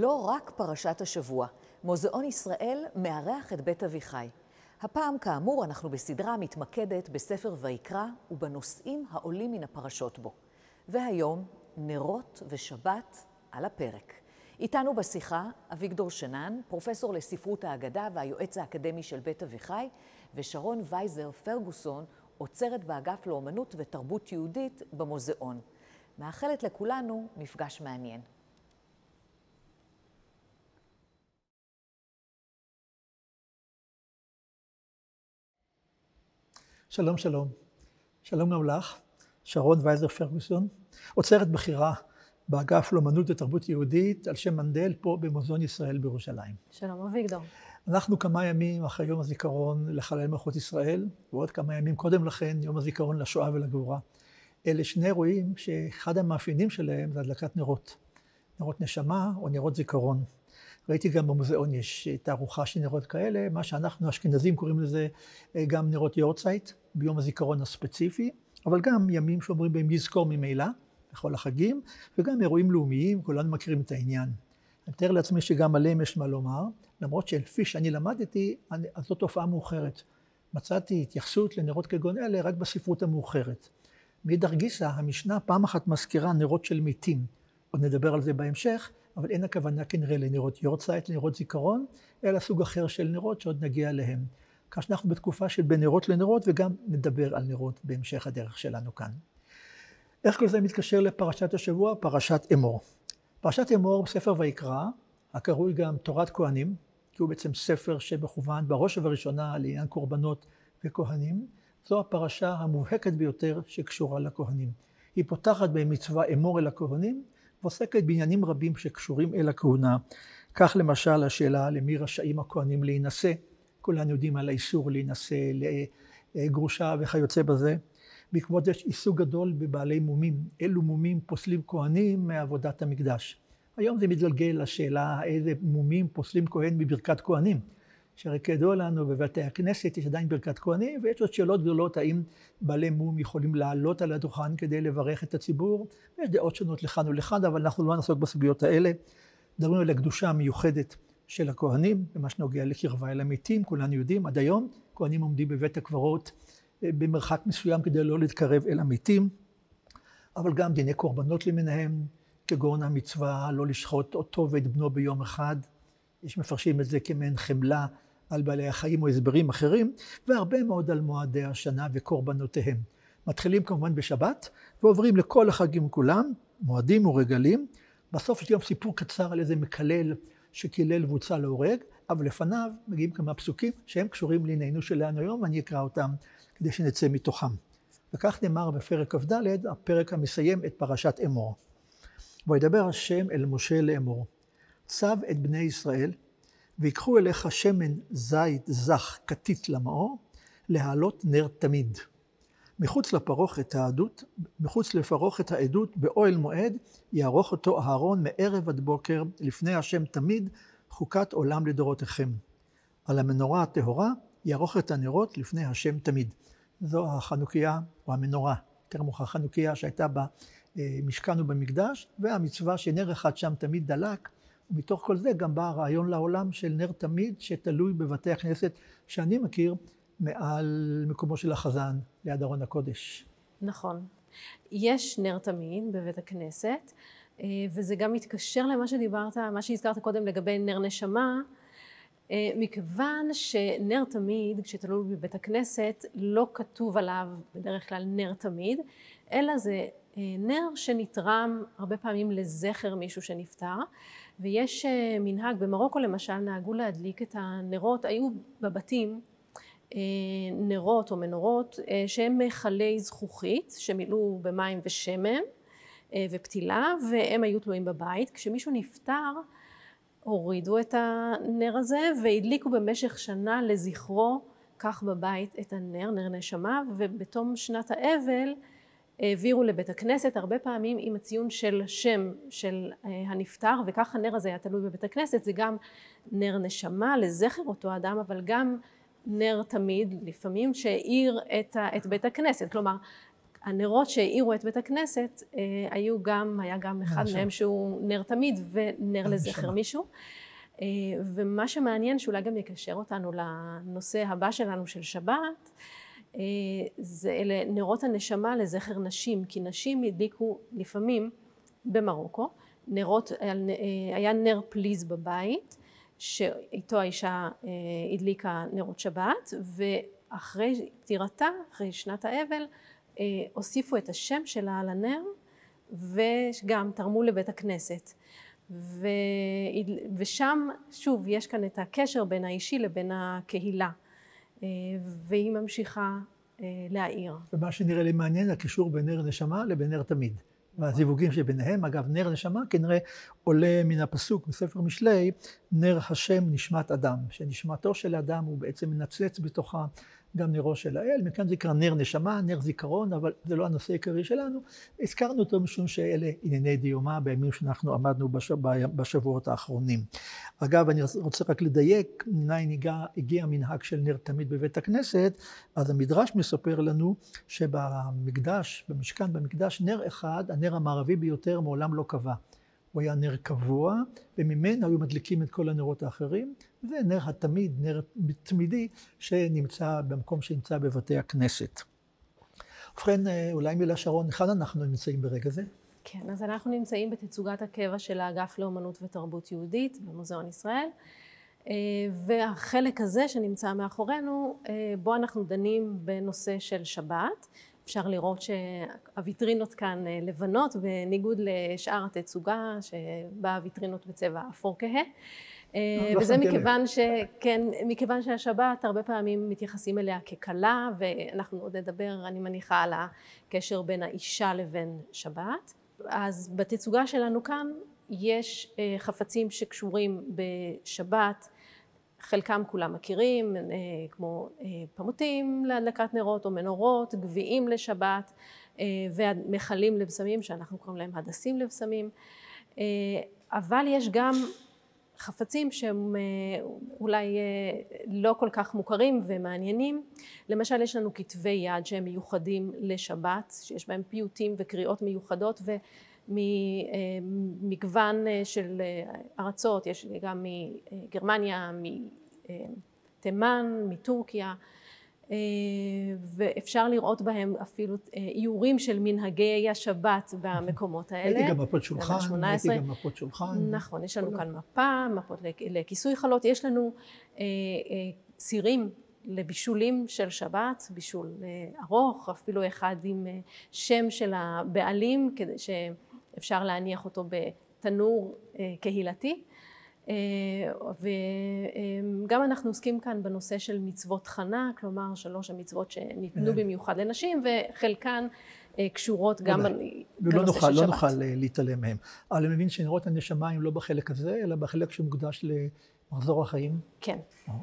לא רק פרשת השבוע, מוזיאון ישראל מארח את בית אביחי. הפעם כאמור אנחנו בסדרה מתמקדת בספר ויקרא ובנושאים העולים מן הפרשות בו. והיום נרות ושבת על הפרק. איתנו בשיחה אביגדור שנן, פרופסור לספרות האגדה והיועץ האקדמי של בית אביחי, ושרון וייזר פרגוסון, עוצרת באגף לאומנות ותרבות יהודית במוזיאון. מאחלת לכולנו מפגש מעניין. שלום, שלום. שלום גם לך, שרון וייזר פרגוסון, עוצרת בכירה באגף לאומנות ותרבות יהודית על שם מנדל פה במוזיאון ישראל בירושלים. שלום אביגדור. אנחנו כמה ימים אחרי יום הזיכרון לחללי מערכות ישראל, ועוד כמה ימים קודם לכן יום הזיכרון לשואה ולגבורה. אלה שני אירועים שאחד המאפיינים שלהם זה הדלקת נרות. נרות נשמה או נרות זיכרון. ראיתי גם במוזיאון יש תערוכה של נרות כאלה, מה שאנחנו אשכנזים קוראים לזה גם נרות יורצייט, ביום הזיכרון הספציפי, אבל גם ימים שאומרים בהם לזכור ממילא, בכל החגים, וגם אירועים לאומיים, כולנו מכירים את העניין. אני מתאר לעצמי שגם עליהם יש מה לומר, למרות שלפי שאני למדתי, אז זו תופעה מאוחרת. מצאתי התייחסות לנרות כגון אלה רק בספרות המאוחרת. מאידך גיסא, המשנה פעם אחת מזכירה נרות של מתים, עוד נדבר על זה בהמשך, אבל אין הכוונה כנראה לנרות יורצייט, לנרות זיכרון, אלא סוג אחר של נרות שעוד נגיע אליהם. כך שאנחנו בתקופה של בין נרות לנרות, וגם נדבר על נרות בהמשך הדרך שלנו כאן. איך כל זה מתקשר לפרשת השבוע? פרשת אמור. פרשת אמור בספר ויקרא, הקרוי גם תורת כהנים, כי הוא בעצם ספר שמכוון בראש ובראשונה לעניין קורבנות וכהנים. זו הפרשה המובהקת ביותר שקשורה לכהנים. היא פותחת במצווה אמור אל הכהנים, ועוסקת בעניינים רבים שקשורים אל הכהונה. כך למשל השאלה למי רשאים הכהנים להינשא, כולנו יודעים על האיסור להינשא, לגרושה וכיוצא בזה. בעקבות זה יש עיסוק גדול בבעלי מומים, אילו מומים פוסלים כהנים מעבודת המקדש. היום זה מתגלגל לשאלה איזה מומים פוסלים כהן מברכת כהנים, שהרי כידוע לנו בבתי הכנסת יש עדיין ברכת כהנים, ויש עוד שאלות גדולות האם בעלי מום יכולים לעלות על הדוכן כדי לברך את הציבור, ויש דעות שונות לכאן ולכאן, אבל אנחנו לא נעסוק בסוגיות האלה. מדברים על הקדושה המיוחדת של הכהנים, במה שנוגע לקרבה אל המתים, כולנו יודעים, עד היום כהנים עומדים בבית הקברות במרחק מסוים כדי לא להתקרב אל המתים, אבל גם דיני קורבנות למיניהם, כגון המצווה לא לשחוט אותו ואת בנו ביום אחד, יש מפרשים את זה כמעין חמלה על בעלי החיים או הסברים אחרים, והרבה מאוד על מועדי השנה וקורבנותיהם. מתחילים כמובן בשבת, ועוברים לכל החגים כולם, מועדים ורגלים. בסוף יש גם סיפור קצר על איזה מקלל שקילל והוצא להורג, אבל לפניו מגיעים כמה פסוקים שהם קשורים לענייננו שלנו היום, ואני אקרא אותם כדי שנצא מתוכם. וכך נאמר בפרק כ"ד, הפרק המסיים את פרשת אמור. וידבר השם אל משה לאמור. צו את בני ישראל, ויקחו אליך שמן זית זך כתית למאור, להעלות נר תמיד. מחוץ לפרוכת העדות, מחוץ לפרוכת העדות, באוהל מועד, יערוך אותו אהרון מערב עד בוקר, לפני השם תמיד, חוקת עולם לדורותיכם. על המנורה הטהורה, יערוך את הנרות לפני השם תמיד. זו החנוכיה או המנורה, יותר מאוחר חנוכיה שהייתה במשכן ובמקדש, והמצווה שנר אחד שם תמיד דלק, ומתוך כל זה גם בא הרעיון לעולם של נר תמיד שתלוי בבתי הכנסת שאני מכיר מעל מקומו של החזן ליד ארון הקודש. נכון. יש נר תמיד בבית הכנסת, וזה גם מתקשר למה שדיברת, מה שהזכרת קודם לגבי נר נשמה, מכיוון שנר תמיד, כשתלוי בבית הכנסת, לא כתוב עליו בדרך כלל נר תמיד, אלא זה נר שנתרם הרבה פעמים לזכר מישהו שנפטר, ויש מנהג, במרוקו למשל נהגו להדליק את הנרות, היו בבתים נרות או מנורות שהם מכלי זכוכית שמילאו במים ושמן ופתילה, והם היו תלויים בבית. כשמישהו נפטר הורידו את הנר הזה והדליקו במשך שנה לזכרו כך בבית את הנר, נר נשמה, ובתום שנת האבל העבירו לבית הכנסת, הרבה פעמים עם הציון של שם של הנפטר, וכך הנר הזה היה תלוי בבית הכנסת. זה גם נר נשמה לזכר אותו אדם, אבל גם נר תמיד לפעמים שהאיר את בית הכנסת. כלומר, הנרות שהאירו את בית הכנסת, היה גם אחד מהם שהוא נר תמיד ונר לזכר מישהו. ומה שמעניין שאולי גם יקשר אותנו לנושא הבא שלנו של שבת, זה אלה נרות הנשמה לזכר נשים, כי נשים הדליקו לפעמים במרוקו, היה נר פליז בבית, שאיתו האישה הדליקה נרות שבת, ואחרי פטירתה, אחרי שנת האבל, הוסיפו את השם שלה על הנר, וגם תרמו לבית הכנסת. ושם, שוב, יש כאן את הקשר בין האישי לבין הקהילה, והיא ממשיכה להאיר. ומה שנראה לי מעניין, הקישור בין נר נשמה לבין נר תמיד. והזיווגים שביניהם, אגב, נר נשמה כנראה עולה מן הפסוק בספר משלי, נר השם נשמת אדם, שנשמתו של האדם הוא בעצם מנצץ בתוכה גם נרו של האל, מכאן זה נקרא נר נשמה, נר זיכרון, אבל זה לא הנושא העיקרי שלנו. הזכרנו אותו משום שאלה ענייני דיומא בימים שאנחנו עמדנו בשבועות האחרונים. אגב, אני רוצה רק לדייק, מניין הגיע מנהג של נר תמיד בבית הכנסת, אז המדרש מספר לנו שבמקדש, במשכן, במקדש, נר אחד, הנר המערבי ביותר, מעולם לא קבע. הוא היה נר קבוע, וממנו היו מדליקים את כל הנרות האחרים. זה נר התמיד, נר תמידי, שנמצא במקום שנמצא בבתי הכנסת. ובכן, אולי מילה שרון, היכן אנחנו נמצאים ברגע זה? כן, אז אנחנו נמצאים בתצוגת הקבע של האגף לאומנות ותרבות יהודית במוזיאון ישראל, והחלק הזה שנמצא מאחורינו, בו אנחנו דנים בנושא של שבת. אפשר לראות שהוויטרינות כאן לבנות, בניגוד לשאר התצוגה, שבה הוויטרינות בצבע אפור כהה. וזה מכיוון שהשבת הרבה פעמים מתייחסים אליה כקלה, ואנחנו עוד נדבר, אני מניחה, על הקשר בין האישה לבין שבת. אז בתצוגה שלנו כאן יש חפצים שקשורים בשבת, חלקם כולם מכירים, כמו פמוטים להדלקת נרות או מנורות, גביעים לשבת, ומכלים לבשמים, שאנחנו קוראים להם הדסים לבשמים. אבל יש גם חפצים שהם אולי לא כל כך מוכרים ומעניינים. למשל, יש לנו כתבי יד שהם מיוחדים לשבת, שיש בהם פיוטים וקריאות מיוחדות, ממגוון של ארצות, יש גם מגרמניה, מתימן, מטורקיה, ואפשר לראות בהם אפילו איורים של מנהגי השבת במקומות האלה. הייתי גם מפות שולחן, נכון, יש לנו כאן מפה, מפות לכיסוי חלות, יש לנו סירים לבישולים של שבת, בישול ארוך, אפילו אחד עם שם של הבעלים, כדי שאפשר להניח אותו בתנור קהילתי. וגם אנחנו עוסקים כאן בנושא של מצוות חנה, כלומר 3 המצוות שניתנו במיוחד לנשים, וחלקן קשורות גם בנושא של שבת. לא נוכל להתעלם מהם. אבל אני מבין שנרות הנשמה הם לא בחלק הזה, אלא בחלק שמוקדש למחזור החיים. כן.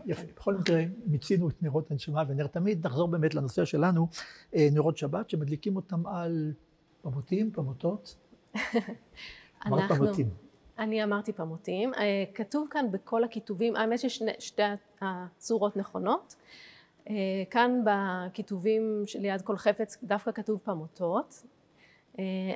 יפה. בכל מקרה, מיצינו את נרות הנשמה ונר תמיד. נחזור באמת לנושא שלנו, נרות שבת, שמדליקים אותם על פמוטים, פמוטות. אמרת פמוטים. אני אמרתי פמוטים. כתוב כאן בכל הכיתובים, האמת ששתי הצורות נכונות. כאן בכיתובים ליד כל חפץ דווקא כתוב פמוטות,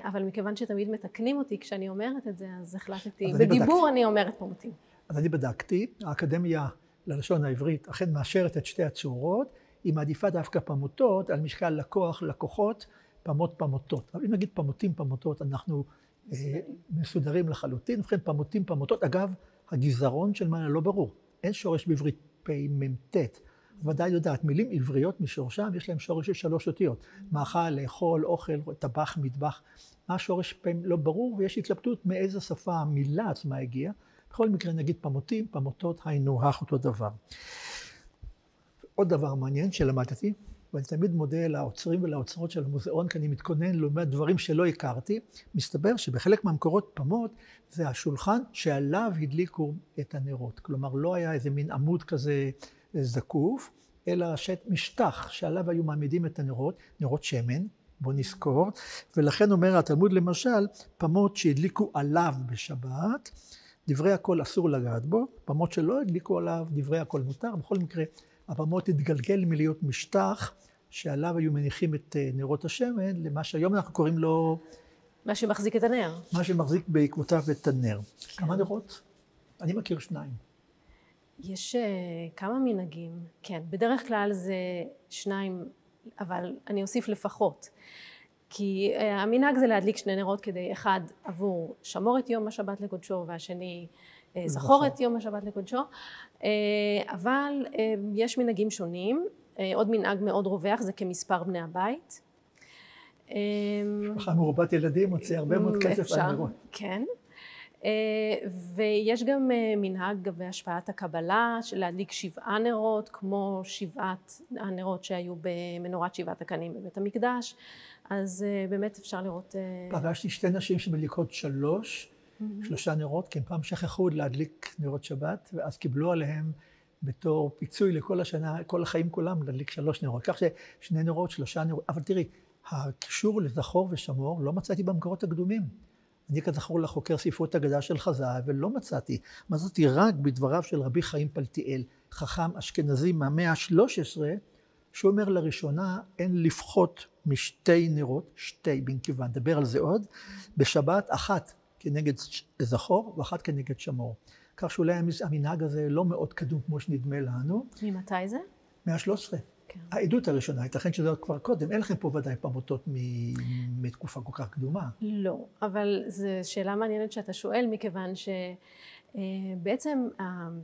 אבל מכיוון שתמיד מתקנים אותי כשאני אומרת את זה, אז החלטתי, בדיבור אני אומרת פמוטים. אז אני בדקתי, האקדמיה ללשון העברית אכן מאשרת את שתי הצורות, היא מעדיפה דווקא פמוטות על משקל לקוחות, פמוטות. אבל אם נגיד פמוטים, פמוטות, אנחנו מסודרים לחלוטין. ובכן, פמוטים, פמוטות, אגב, הגזרון של מה לא ברור. אין שורש בעברית פ"מ-ט. ודאי יודעת, מילים עבריות משורשם, יש להם שורש של 3 אותיות. מאכל, לאכול, אוכל, טבח, מטבח. מה השורש פ"מ לא ברור, ויש התלבטות מאיזה שפה המילה עצמה הגיעה. בכל מקרה נגיד פמוטים, פמוטות, היינו הך אותו דבר. עוד דבר מעניין שלמדתי, ואני תמיד מודה לאוצרים ולאוצרות של המוזיאון, כי אני מתכונן לעומת דברים שלא הכרתי. מסתבר שבחלק מהמקורות פמות זה השולחן שעליו הדליקו את הנרות. כלומר, לא היה איזה מין עמוד כזה זקוף, אלא משטח שעליו היו מעמידים את הנרות, נרות שמן, בוא נזכור. ולכן אומר התלמוד למשל, פמות שהדליקו עליו בשבת, דברי הכל אסור לגעת בו, פמות שלא הדליקו עליו, דברי הכל מותר. בכל מקרה, הפמות התגלגל מלהיות משטח שעליו היו מניחים את נרות השמן, למה שהיום אנחנו קוראים לו... מה שמחזיק את הנר. מה שמחזיק בעקבותיו את הנר. כן. כמה נרות? אני מכיר 2. יש כמה מנהגים, כן. בדרך כלל זה 2, אבל אני אוסיף לפחות. כי המנהג זה להדליק 2 נרות כדי, אחד עבור שמור את יום השבת לקודשו, והשני זכור את יום השבת לקודשו. אבל יש מנהגים שונים. עוד מנהג מאוד רווח זה כמספר בני הבית. משפחה מרובת ילדים מוציא הרבה מאוד כסף על נרות. כן. ויש גם מנהג בהשפעת הקבלה של להדליק 7 נרות, כמו 7 הנרות שהיו במנורת 7 הקנים בבית המקדש. אז באמת אפשר לראות... פגשתי 2 נשים שמדליקות 3 נרות, כי הם פעם שכחו להדליק נרות שבת, ואז קיבלו עליהם בתור פיצוי לכל השנה, כל החיים כולם, להדליק 3 נרות. כך ש2 נרות, 3 נרות. אבל תראי, הקישור לזכור ושמור לא מצאתי במקורות הקדומים. אני כזכור לחוקר ספרות אגדה של חז"ל, ולא מצאתי רק בדבריו של רבי חיים פלטיאל, חכם אשכנזי מהמאה ה-13, שהוא אומר לראשונה, אין לפחות מ2 נרות, 2 בנקבה, נדבר על זה עוד, בשבת 1 כנגד זכור ו1 כנגד שמור. כך שאולי המנהג הזה לא מאוד קדום כמו שנדמה לנו. ממתי זה? מאה ה-13. כן. העדות הראשונה, ייתכן שזה עוד כבר קודם, אין לכם פה ודאי פמוטות מתקופה כל כך קדומה. לא, אבל זו שאלה מעניינת שאתה שואל, מכיוון שבעצם,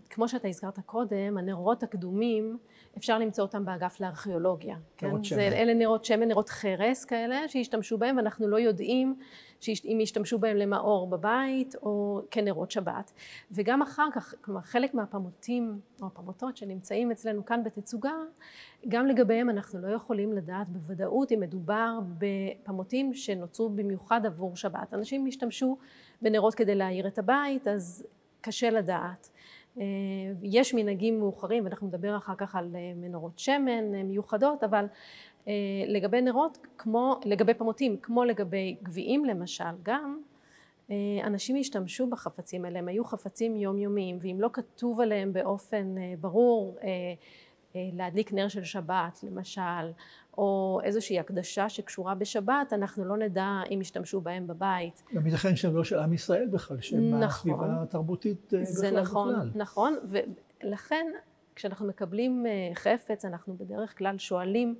כמו שאתה הזכרת קודם, הנרות הקדומים, אפשר למצוא אותם באגף לארכיאולוגיה. כן? אלה נרות שמן, נרות חרס כאלה, שהשתמשו בהם, ואנחנו לא יודעים אם ישתמשו בהם למאור בבית או כנרות שבת. וגם אחר כך, כלומר, חלק מהפמותים או הפמותות שנמצאים אצלנו כאן בתצוגה, גם לגביהם אנחנו לא יכולים לדעת בוודאות אם מדובר בפמותים שנוצרו במיוחד עבור שבת. אנשים השתמשו בנרות כדי להאיר את הבית, אז קשה לדעת. יש מנהגים מאוחרים, ואנחנו נדבר אחר כך על מנורות שמן מיוחדות, אבל לגבי נרות, לגבי פמותים, כמו לגבי גביעים למשל, גם אנשים השתמשו בחפצים האלה, הם היו חפצים יומיומיים, ואם לא כתוב עליהם באופן ברור, להדליק נר של שבת למשל, או איזושהי הקדשה שקשורה בשבת, אנחנו לא נדע אם השתמשו בהם בבית. גם ייתכן שהם לא של עם ישראל בכלל, שהם מהסביבה התרבותית בכלל. זה נכון, נכון, ולכן כשאנחנו מקבלים חפץ, אנחנו בדרך כלל שואלים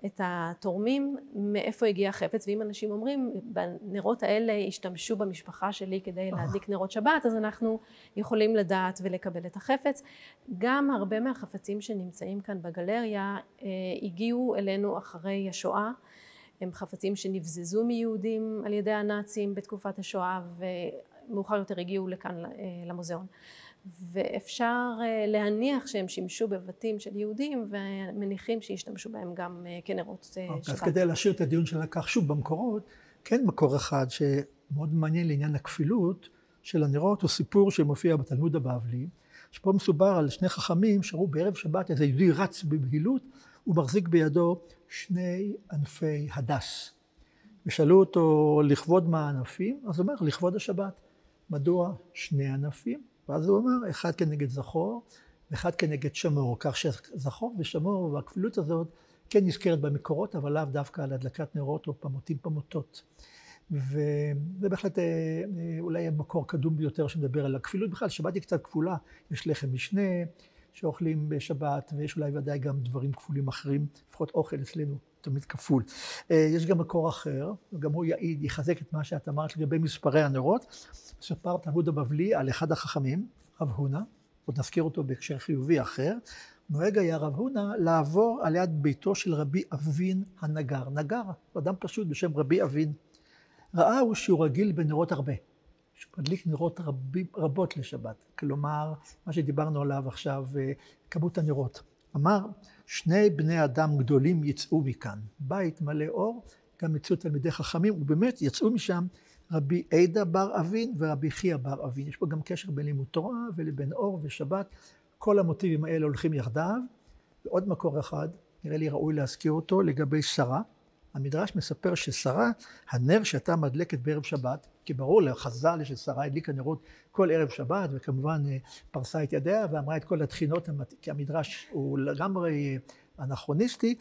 את התורמים מאיפה הגיע החפץ, ואם אנשים אומרים, בנרות האלה השתמשו במשפחה שלי כדי להדליק נרות שבת, אז אנחנו יכולים לדעת ולקבל את החפץ. גם הרבה מהחפצים שנמצאים כאן בגלריה הגיעו אלינו אחרי השואה, הם חפצים שנבזזו מיהודים על ידי הנאצים בתקופת השואה, ומאוחר יותר הגיעו לכאן למוזיאון. ואפשר להניח שהם שימשו בבתים של יהודים, ומניחים שישתמשו בהם גם כנרות שבת. אז כדי להשאיר את הדיון שלקח שוב במקורות, כן מקור אחד שמאוד מעניין לעניין הכפילות של הנרות, הוא סיפור שמופיע בתלמוד הבבלי, שפה מסובר על 2 חכמים שראו בערב שבת איזה יהודי רץ בבהילות, הוא מחזיק בידו 2 ענפי הדס. ושאלו אותו לכבוד מה הענפים, אז הוא אומר לכבוד השבת. מדוע 2 ענפים? ואז הוא אומר, 1 כנגד זכור, ו1 כנגד שמור, כך שזכור ושמור והכפילות הזאת כן נזכרת במקורות, אבל לאו דווקא על הדלקת נרות או פמותות. וזה בהחלט אולי המקור קדום ביותר שמדבר על הכפילות. בכלל, שבת היא קצת כפולה, יש לחם משנה שאוכלים בשבת, ויש אולי ודאי גם דברים כפולים אחרים, לפחות אוכל אצלנו תמיד כפול. יש גם מקור אחר, וגם הוא יחזק את מה שאת אמרת לגבי מספרי הנרות. ספר תלמוד הבבלי על אחד החכמים, רב הונא, עוד נזכיר אותו בהקשר חיובי אחר, נוהג היה רב הונא לעבור על יד ביתו של רבי אבין הנגר. נגר, אדם פשוט בשם רבי אבין. ראה הוא שהוא רגיל בנרות הרבה, שהוא מדליק נרות רבות לשבת, כלומר, מה שדיברנו עליו עכשיו, כמות הנרות. אמר, 2 בני אדם גדולים יצאו מכאן, בית מלא אור, גם יצאו תלמידי חכמים, ובאמת יצאו משם רבי עדה בר אבין ורבי חייא בר אבין. יש פה גם קשר בין לימוד תורה ולבין אור ושבת, כל המוטיבים האלה הולכים יחדיו. ועוד מקור אחד, נראה לי ראוי להזכיר אותו, לגבי שרה. המדרש מספר ששרה, הנר שהייתה מדלקת בערב שבת, כי ברור לחז"ל ששרה הדליקה נרות כל ערב שבת, וכמובן פרסה את ידיה ואמרה את כל התחינות, כי המדרש הוא לגמרי האנכרוניסטי,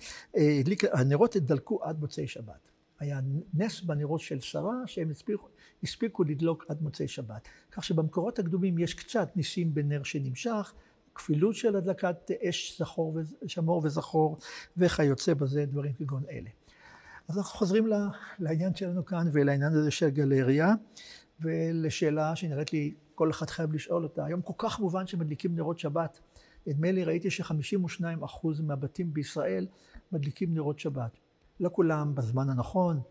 הנרות התדלקו עד מוצאי שבת. היה נס בנרות של שרה שהם הספיקו לדלוק עד מוצאי שבת. כך שבמקורות הקדומים יש קצת ניסים בנר שנמשך, כפילות של הדלקת אש שמור וזכור וכיוצא בזה, דברים כגון אלה. אז אנחנו חוזרים לעניין שלנו כאן ולעניין הזה של גלריה, ולשאלה שנראית לי כל אחד חייב לשאול אותה. היום כל כך מובן שמדליקים נרות שבת. נדמה לי ראיתי ש52% מהבתים בישראל מדליקים נרות שבת. לא כולם בזמן הנכון,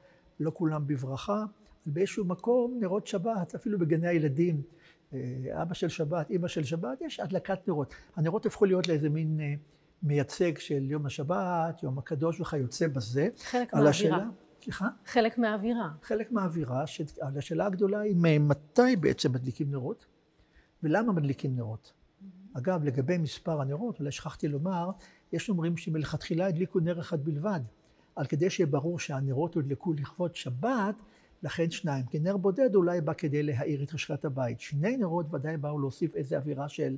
לא כולם בברכה, אבל באיזשהו מקום נרות שבת, אפילו בגני הילדים, אבא של שבת, אמא של שבת, יש הדלקת נרות. הנרות הפכו להיות לאיזה מין מייצג של יום השבת, יום הקדוש וכיוצא בזה. חלק מהאווירה. סליחה? חלק מהאווירה. חלק מהאווירה, השאלה הגדולה היא מתי בעצם מדליקים נרות, ולמה מדליקים נרות. אגב, לגבי מספר הנרות, אולי שכחתי לומר, יש אומרים שמלכתחילה הדליקו נר אחד בלבד, על כדי שיהיה ברור שהנרות הודלקו לכבוד שבת, לכן שניים. כי נר בודד אולי בא כדי להאיר את חשכת הבית. שני נרות ודאי באו להוסיף איזו אווירה של,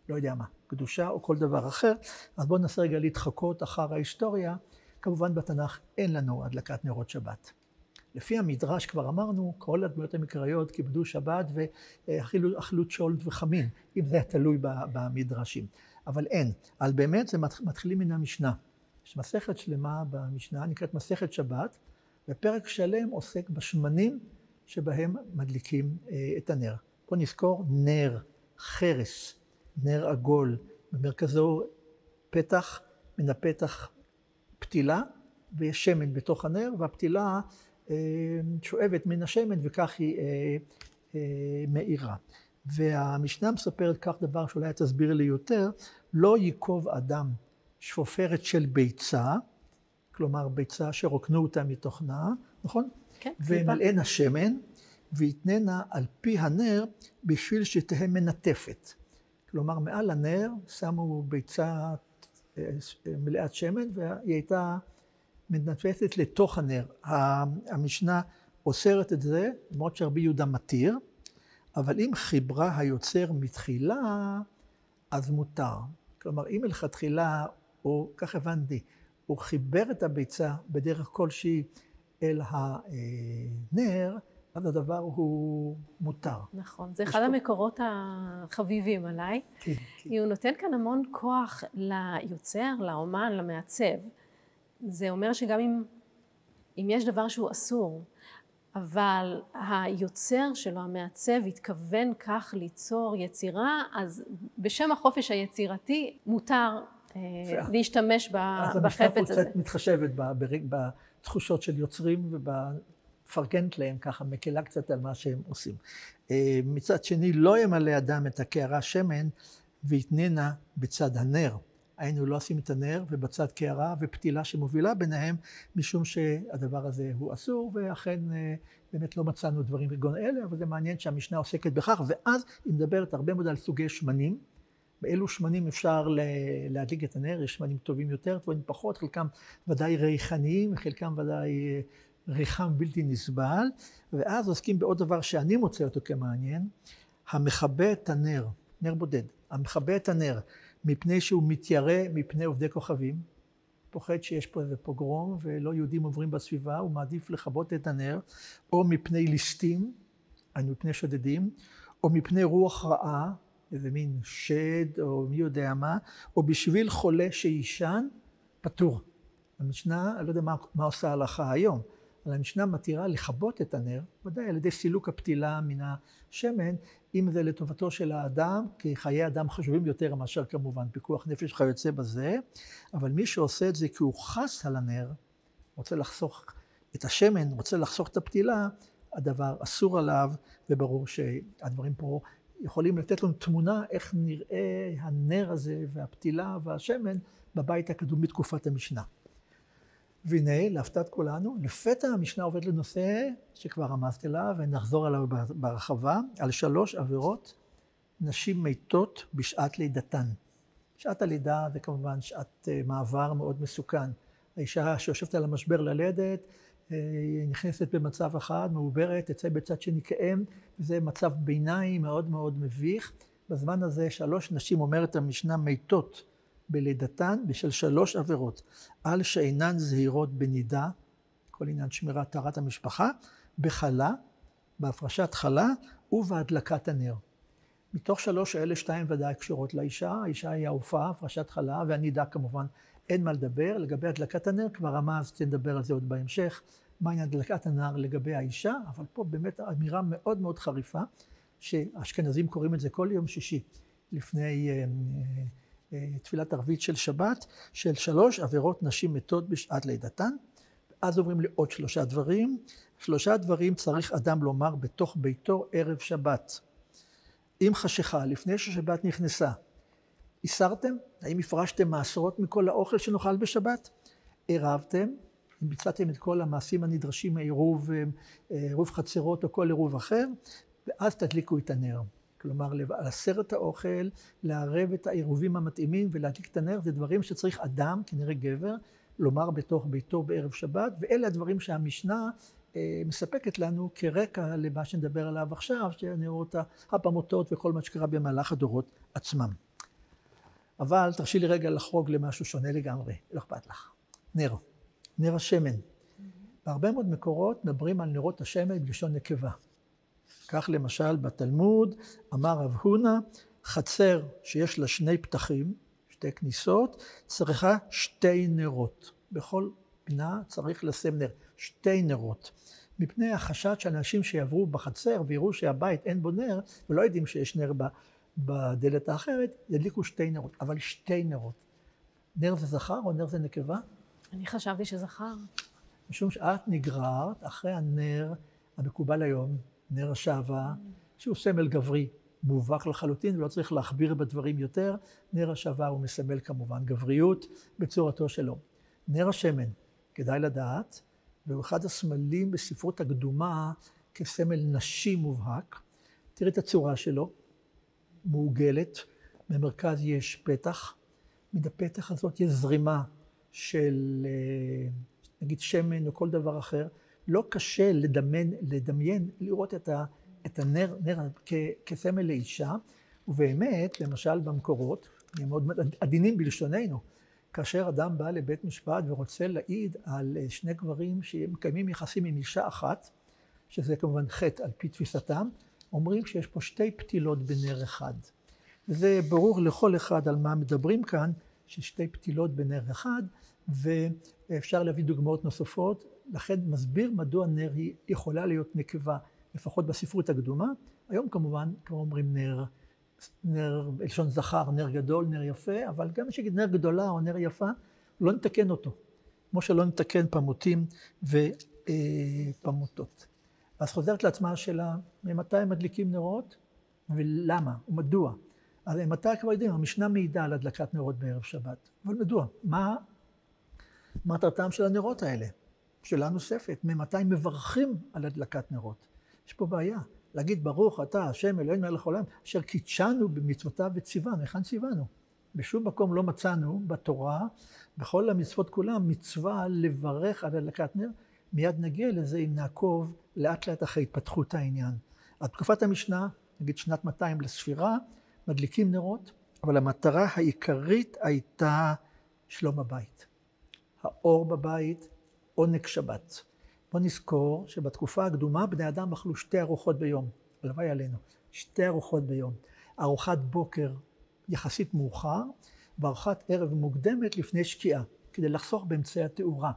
לא יודע מה, קדושה או כל דבר אחר. אז בואו ננסה רגע להתחקות אחר ההיסטוריה. כמובן בתנ"ך אין לנו הדלקת נרות שבת. לפי המדרש כבר אמרנו, כל הדמויות המקראיות כיבדו שבת ואכלו צ'ולנט וחמין, אם זה היה תלוי במדרשים. אבל אין. אבל באמת זה מתחילים מן המשנה. יש מסכת שלמה במשנה, נקראת מסכת שבת, ופרק שלם עוסק בשמנים שבהם מדליקים את הנר. פה נזכור נר, חרס, נר עגול, במרכזו פתח, מן הפתח פתילה, ויש שמן בתוך הנר, והפתילה שואבת מן השמן, וכך היא מאירה. והמשנה מספרת כך דבר שאולי תסביר לי יותר, לא ייקוב אדם שפופרת של ביצה, כלומר ביצה שרוקנו אותה מתוכנה, נכון? כן. ומלאנה שמן, ויתננה על פי הנר בשביל שתהיה מנטפת. כלומר, מעל הנר שמו ביצה מלאת שמן, והיא הייתה מנטפת לתוך הנר. המשנה אוסרת את זה, למרות שרבי יהודה מתיר, אבל אם חיברה היוצר מתחילה, אז מותר. כלומר, אם מלכתחילה, או כך הבנתי, הוא חיבר את הביצה בדרך כלשהי אל הנר, אז הדבר הוא מותר. נכון, זה אחד המקורות החביבים עליי. כן. הוא נותן כאן המון כוח ליוצר, לאומן, למעצב. זה אומר שגם אם יש דבר שהוא אסור, אבל היוצר שלו, המעצב, התכוון כך ליצור יצירה, אז בשם החופש היצירתי מותר להשתמש בחפץ הזה. אז המשנה פה קצת מתחשבת בתחושות של יוצרים ובפרגנת להם ככה, מקלה קצת על מה שהם עושים. מצד שני, לא ימלא אדם את הקערה שמן ויתננה בצד הנר. היינו לא עושים את הנר ובצד קערה ופתילה שמובילה ביניהם, משום שהדבר הזה הוא אסור, ואכן באמת לא מצאנו דברים כגון אלה, אבל זה מעניין שהמשנה עוסקת בכך, ואז היא מדברת הרבה מאוד על סוגי שמנים. באילו שמנים אפשר להדליק את הנר, יש שמנים טובים יותר, טובים פחות, חלקם ודאי ריחניים, חלקם ודאי ריחם בלתי נסבל, ואז עוסקים בעוד דבר שאני מוצא אותו כמעניין, המכבה את הנר, נר בודד, המכבה את הנר, מפני שהוא מתיירא מפני עובדי כוכבים, פוחד שיש פה איזה פוגרום ולא יהודים עוברים בסביבה, הוא מעדיף לכבות את הנר, או מפני ליסטים, מפני שודדים, או מפני רוח רעה, איזה מין שד או מי יודע מה, או בשביל חולה שישן, פטור. המשנה, אני לא יודע מה עושה ההלכה היום, אבל המשנה מתירה לכבות את הנר, ודאי על ידי סילוק הפתילה מן השמן, אם זה לטובתו של האדם, כי חיי אדם חשובים יותר מאשר כמובן פיקוח נפש כיוצא בזה, אבל מי שעושה את זה כי הוא חס על הנר, רוצה לחסוך את השמן, רוצה לחסוך את הפתילה, הדבר אסור עליו, וברור שהדברים פה יכולים לתת לנו תמונה איך נראה הנר הזה והפתילה והשמן בבית הקדום בתקופת המשנה. והנה, להפתעת כולנו, לפתע המשנה עובד לנושא שכבר רמזתי עליו, ונחזור עליו ברחבה, על 3 עבירות נשים מתות בשעת לידתן. שעת הלידה זה כמובן שעת מעבר מאוד מסוכן. האישה שיושבת על המשבר ללדת, היא נכנסת במצב אחד, מעוברת, תצא בצד שני כאם, וזה מצב ביניים מאוד מאוד מביך. בזמן הזה 3 נשים אומרת המשנה מתות בלידתן בשל 3 עבירות, על שאינן זהירות בנידה, כל עניין שמירת טהרת המשפחה, בחלה, בהפרשת חלה ובהדלקת הנר. מתוך 3 האלה 2 ודאי קשורות לאישה, האישה היא ההופעה, הפרשת חלה, והנידה כמובן אין מה לדבר. לגבי הדלקת הנר כבר רמזתי, נדבר על זה עוד בהמשך, מהי הדלקת הנר לגבי האישה, אבל פה באמת אמירה מאוד מאוד חריפה, שהאשכנזים קוראים את זה כל יום שישי, לפני תפילת ערבית של שבת, של 3 עבירות נשים מתות בשעת לידתן. אז עוברים לעוד 3 דברים. 3 דברים צריך אדם לומר בתוך ביתו ערב שבת. אם חשיכה, לפני ששבת נכנסה, איסרתם? האם הפרשתם מעשרות מכל האוכל שנאכל בשבת? עירבתם? אם ביצעתם את כל המעשים הנדרשים מעירוב, עירוב חצרות או כל עירוב אחר, ואז תדליקו את הנר. כלומר, לאסר את האוכל, לערב את העירובים המתאימים ולהדליק את הנר, זה דברים שצריך אדם, כנראה גבר, לומר בתוך ביתו בערב שבת, ואלה הדברים שהמשנה מספקת לנו כרקע למה שנדבר עליו עכשיו, שנראות הפמותות וכל מה שקרה במהלך הדורות עצמם. אבל תרשי לי רגע לחרוג למשהו שונה לגמרי, לא אכפת לך. נר השמן. בהרבה מאוד מקורות מדברים על נרות השמן בלשון נקבה. כך למשל בתלמוד אמר רב הונא, חצר שיש לה 2 פתחים, 2 כניסות, צריכה 2 נרות. בכל פינה צריך לשים נר, 2 נרות. מפני החשד של אנשים שיעברו בחצר ויראו שהבית אין בו נר, ולא יודעים שיש נר בדלת האחרת, ידליקו 2 נרות, אבל 2 נרות. נר זה זכר או נר זה נקבה? אני חשבתי שזכר. משום שאת נגררת אחרי הנר המקובל היום, נר השעווה, שהוא סמל גברי, מובהק לחלוטין, ולא צריך להכביר בדברים יותר. נר השעווה הוא מסמל כמובן גבריות בצורתו שלו. נר השמן, כדאי לדעת, והוא אחד הסמלים בספרות הקדומה כסמל נשי מובהק. תראי את הצורה שלו, מעוגלת, במרכז יש פתח, מן הפתח הזאת יש זרימה של נגיד שמן או כל דבר אחר. לא קשה לדמיין, לראות את הנר כסמל לאישה, ובאמת, למשל במקורות, הם מאוד עדינים בלשוננו, כאשר אדם בא לבית משפט ורוצה להעיד על 2 גברים שמקיימים יחסים עם אישה אחת, שזה כמובן חטא על פי תפיסתם, אומרים שיש פה 2 פתילות בנר אחד. וזה ברור לכל אחד על מה מדברים כאן, ש2 פתילות בנר אחד, ואפשר להביא דוגמאות נוספות, לכן מסביר מדוע נר היא יכולה להיות נקבה, לפחות בספרות הקדומה. היום כמובן, כמו אומרים נר בלשון זכר, נר גדול, נר יפה, אבל גם שיגיד נר גדולה או נר יפה, לא נתקן אותו, כמו שלא נתקן פמותים ופמותות. אז חוזרת לעצמה השאלה, ממתי מדליקים נרות ולמה ומדוע? אז מתי כבר יודעים, המשנה מעידה על הדלקת נרות בערב שבת, אבל מדוע? מה מטרתם של הנרות האלה? שאלה נוספת, ממתי מברכים על הדלקת נרות? יש פה בעיה, להגיד ברוך אתה השם אלוהינו מלך העולם, אשר קידשנו במצוותיו וציוונו, היכן ציוונו? בשום מקום לא מצאנו בתורה, בכל המצוות כולם, מצווה לברך על הדלקת נר, מיד נגיע לזה אם נעקוב לאט לאט אחרי התפתחות העניין. עד תקופת המשנה, נגיד שנת 200 לספירה, מדליקים נרות, אבל המטרה העיקרית הייתה שלום הבית. האור בבית, עונג שבת. בוא נזכור שבתקופה הקדומה בני אדם אכלו 2 ארוחות ביום. הלוואי עלינו, 2 ארוחות ביום. ארוחת בוקר יחסית מאוחר, וארוחת ערב מוקדמת לפני שקיעה, כדי לחסוך באמצעי התאורה.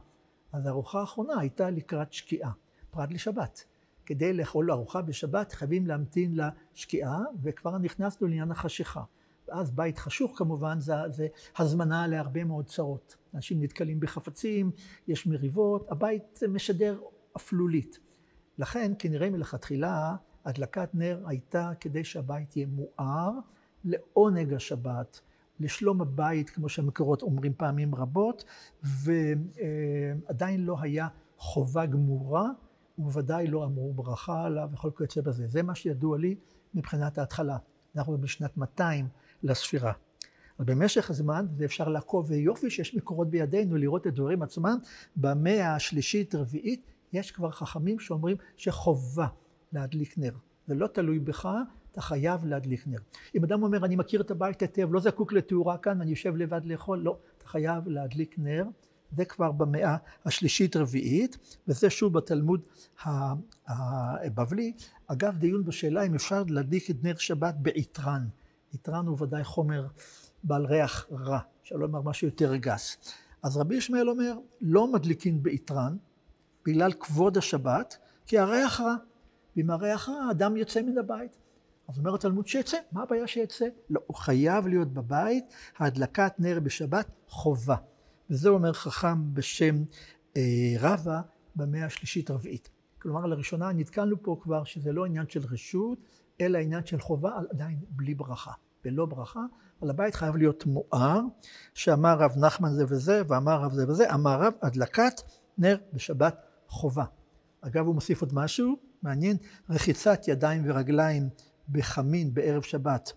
אז הארוחה האחרונה הייתה לקראת שקיעה, פרט לשבת. כדי לאכול ארוחה בשבת חייבים להמתין לשקיעה, וכבר נכנסנו לעניין החשיכה. ואז בית חשוך כמובן זה הזמנה להרבה מאוד צרות. אנשים נתקלים בחפצים, יש מריבות, הבית משדר אפלולית. לכן כנראה מלכתחילה הדלקת נר הייתה כדי שהבית יהיה מואר לעונג השבת, לשלום הבית כמו שהמקורות אומרים פעמים רבות, ועדיין לא היה חובה גמורה, ובוודאי לא אמרו ברכה עליו וכל כיוצא בזה. זה מה שידוע לי מבחינת ההתחלה. אנחנו בשנת 200 לספירה. אבל במשך הזמן, זה אפשר לעקוב ויופי שיש מקורות בידינו לראות את דברים עצמם, במאה השלישית, רביעית, יש כבר חכמים שאומרים שחובה להדליק נר. זה לא תלוי בך, אתה חייב להדליק נר. אם אדם אומר, אני מכיר את הבית היטב, לא זקוק לתאורה כאן, אני יושב לבד לאכול, לא, אתה חייב להדליק נר. זה כבר במאה השלישית-רביעית, וזה שוב בתלמוד הבבלי. אגב, דיון בשאלה אם אפשר להדליק את נר שבת בעיטרן. עיטרן הוא ודאי חומר בעל ריח רע, אפשר לומר משהו יותר גס. אז רבי ישמעאל אומר, לא מדליקים בעיטרן, בגלל כבוד השבת, כי הריח רע. ואם הריח רע, האדם יוצא מן הבית. אז אומר התלמוד שיצא, מה הבעיה שיצא? לא, הוא חייב להיות בבית, ההדלקת נר בשבת חובה. וזה אומר חכם בשם רבא במאה השלישית-רביעית. כלומר, לראשונה נתקלנו פה כבר שזה לא עניין של רשות, אלא עניין של חובה, עדיין בלי ברכה. בלא ברכה, על הבית חייב להיות מואר, שאמר רב נחמן זה וזה, ואמר רב זה וזה, אמר רב הדלקת נר בשבת חובה. אגב, הוא מוסיף עוד משהו מעניין, רחיצת ידיים ורגליים בחמין בערב שבת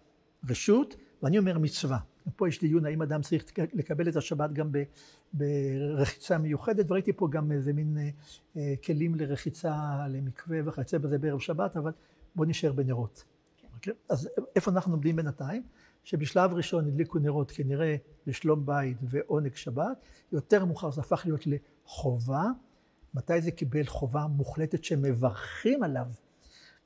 רשות, ואני אומר מצווה. פה יש דיון האם אדם צריך לקבל את השבת גם ברחיצה מיוחדת, וראיתי פה גם איזה מין כלים לרחיצה למקווה וכיוצא בזה בערב שבת, אבל בוא נשאר בנרות. Okay. אז איפה אנחנו עומדים בינתיים? שבשלב ראשון הדליקו נרות כנראה לשלום בית ועונג שבת, יותר מאוחר זה הפך להיות לחובה. מתי זה קיבל חובה מוחלטת שמברכים עליו?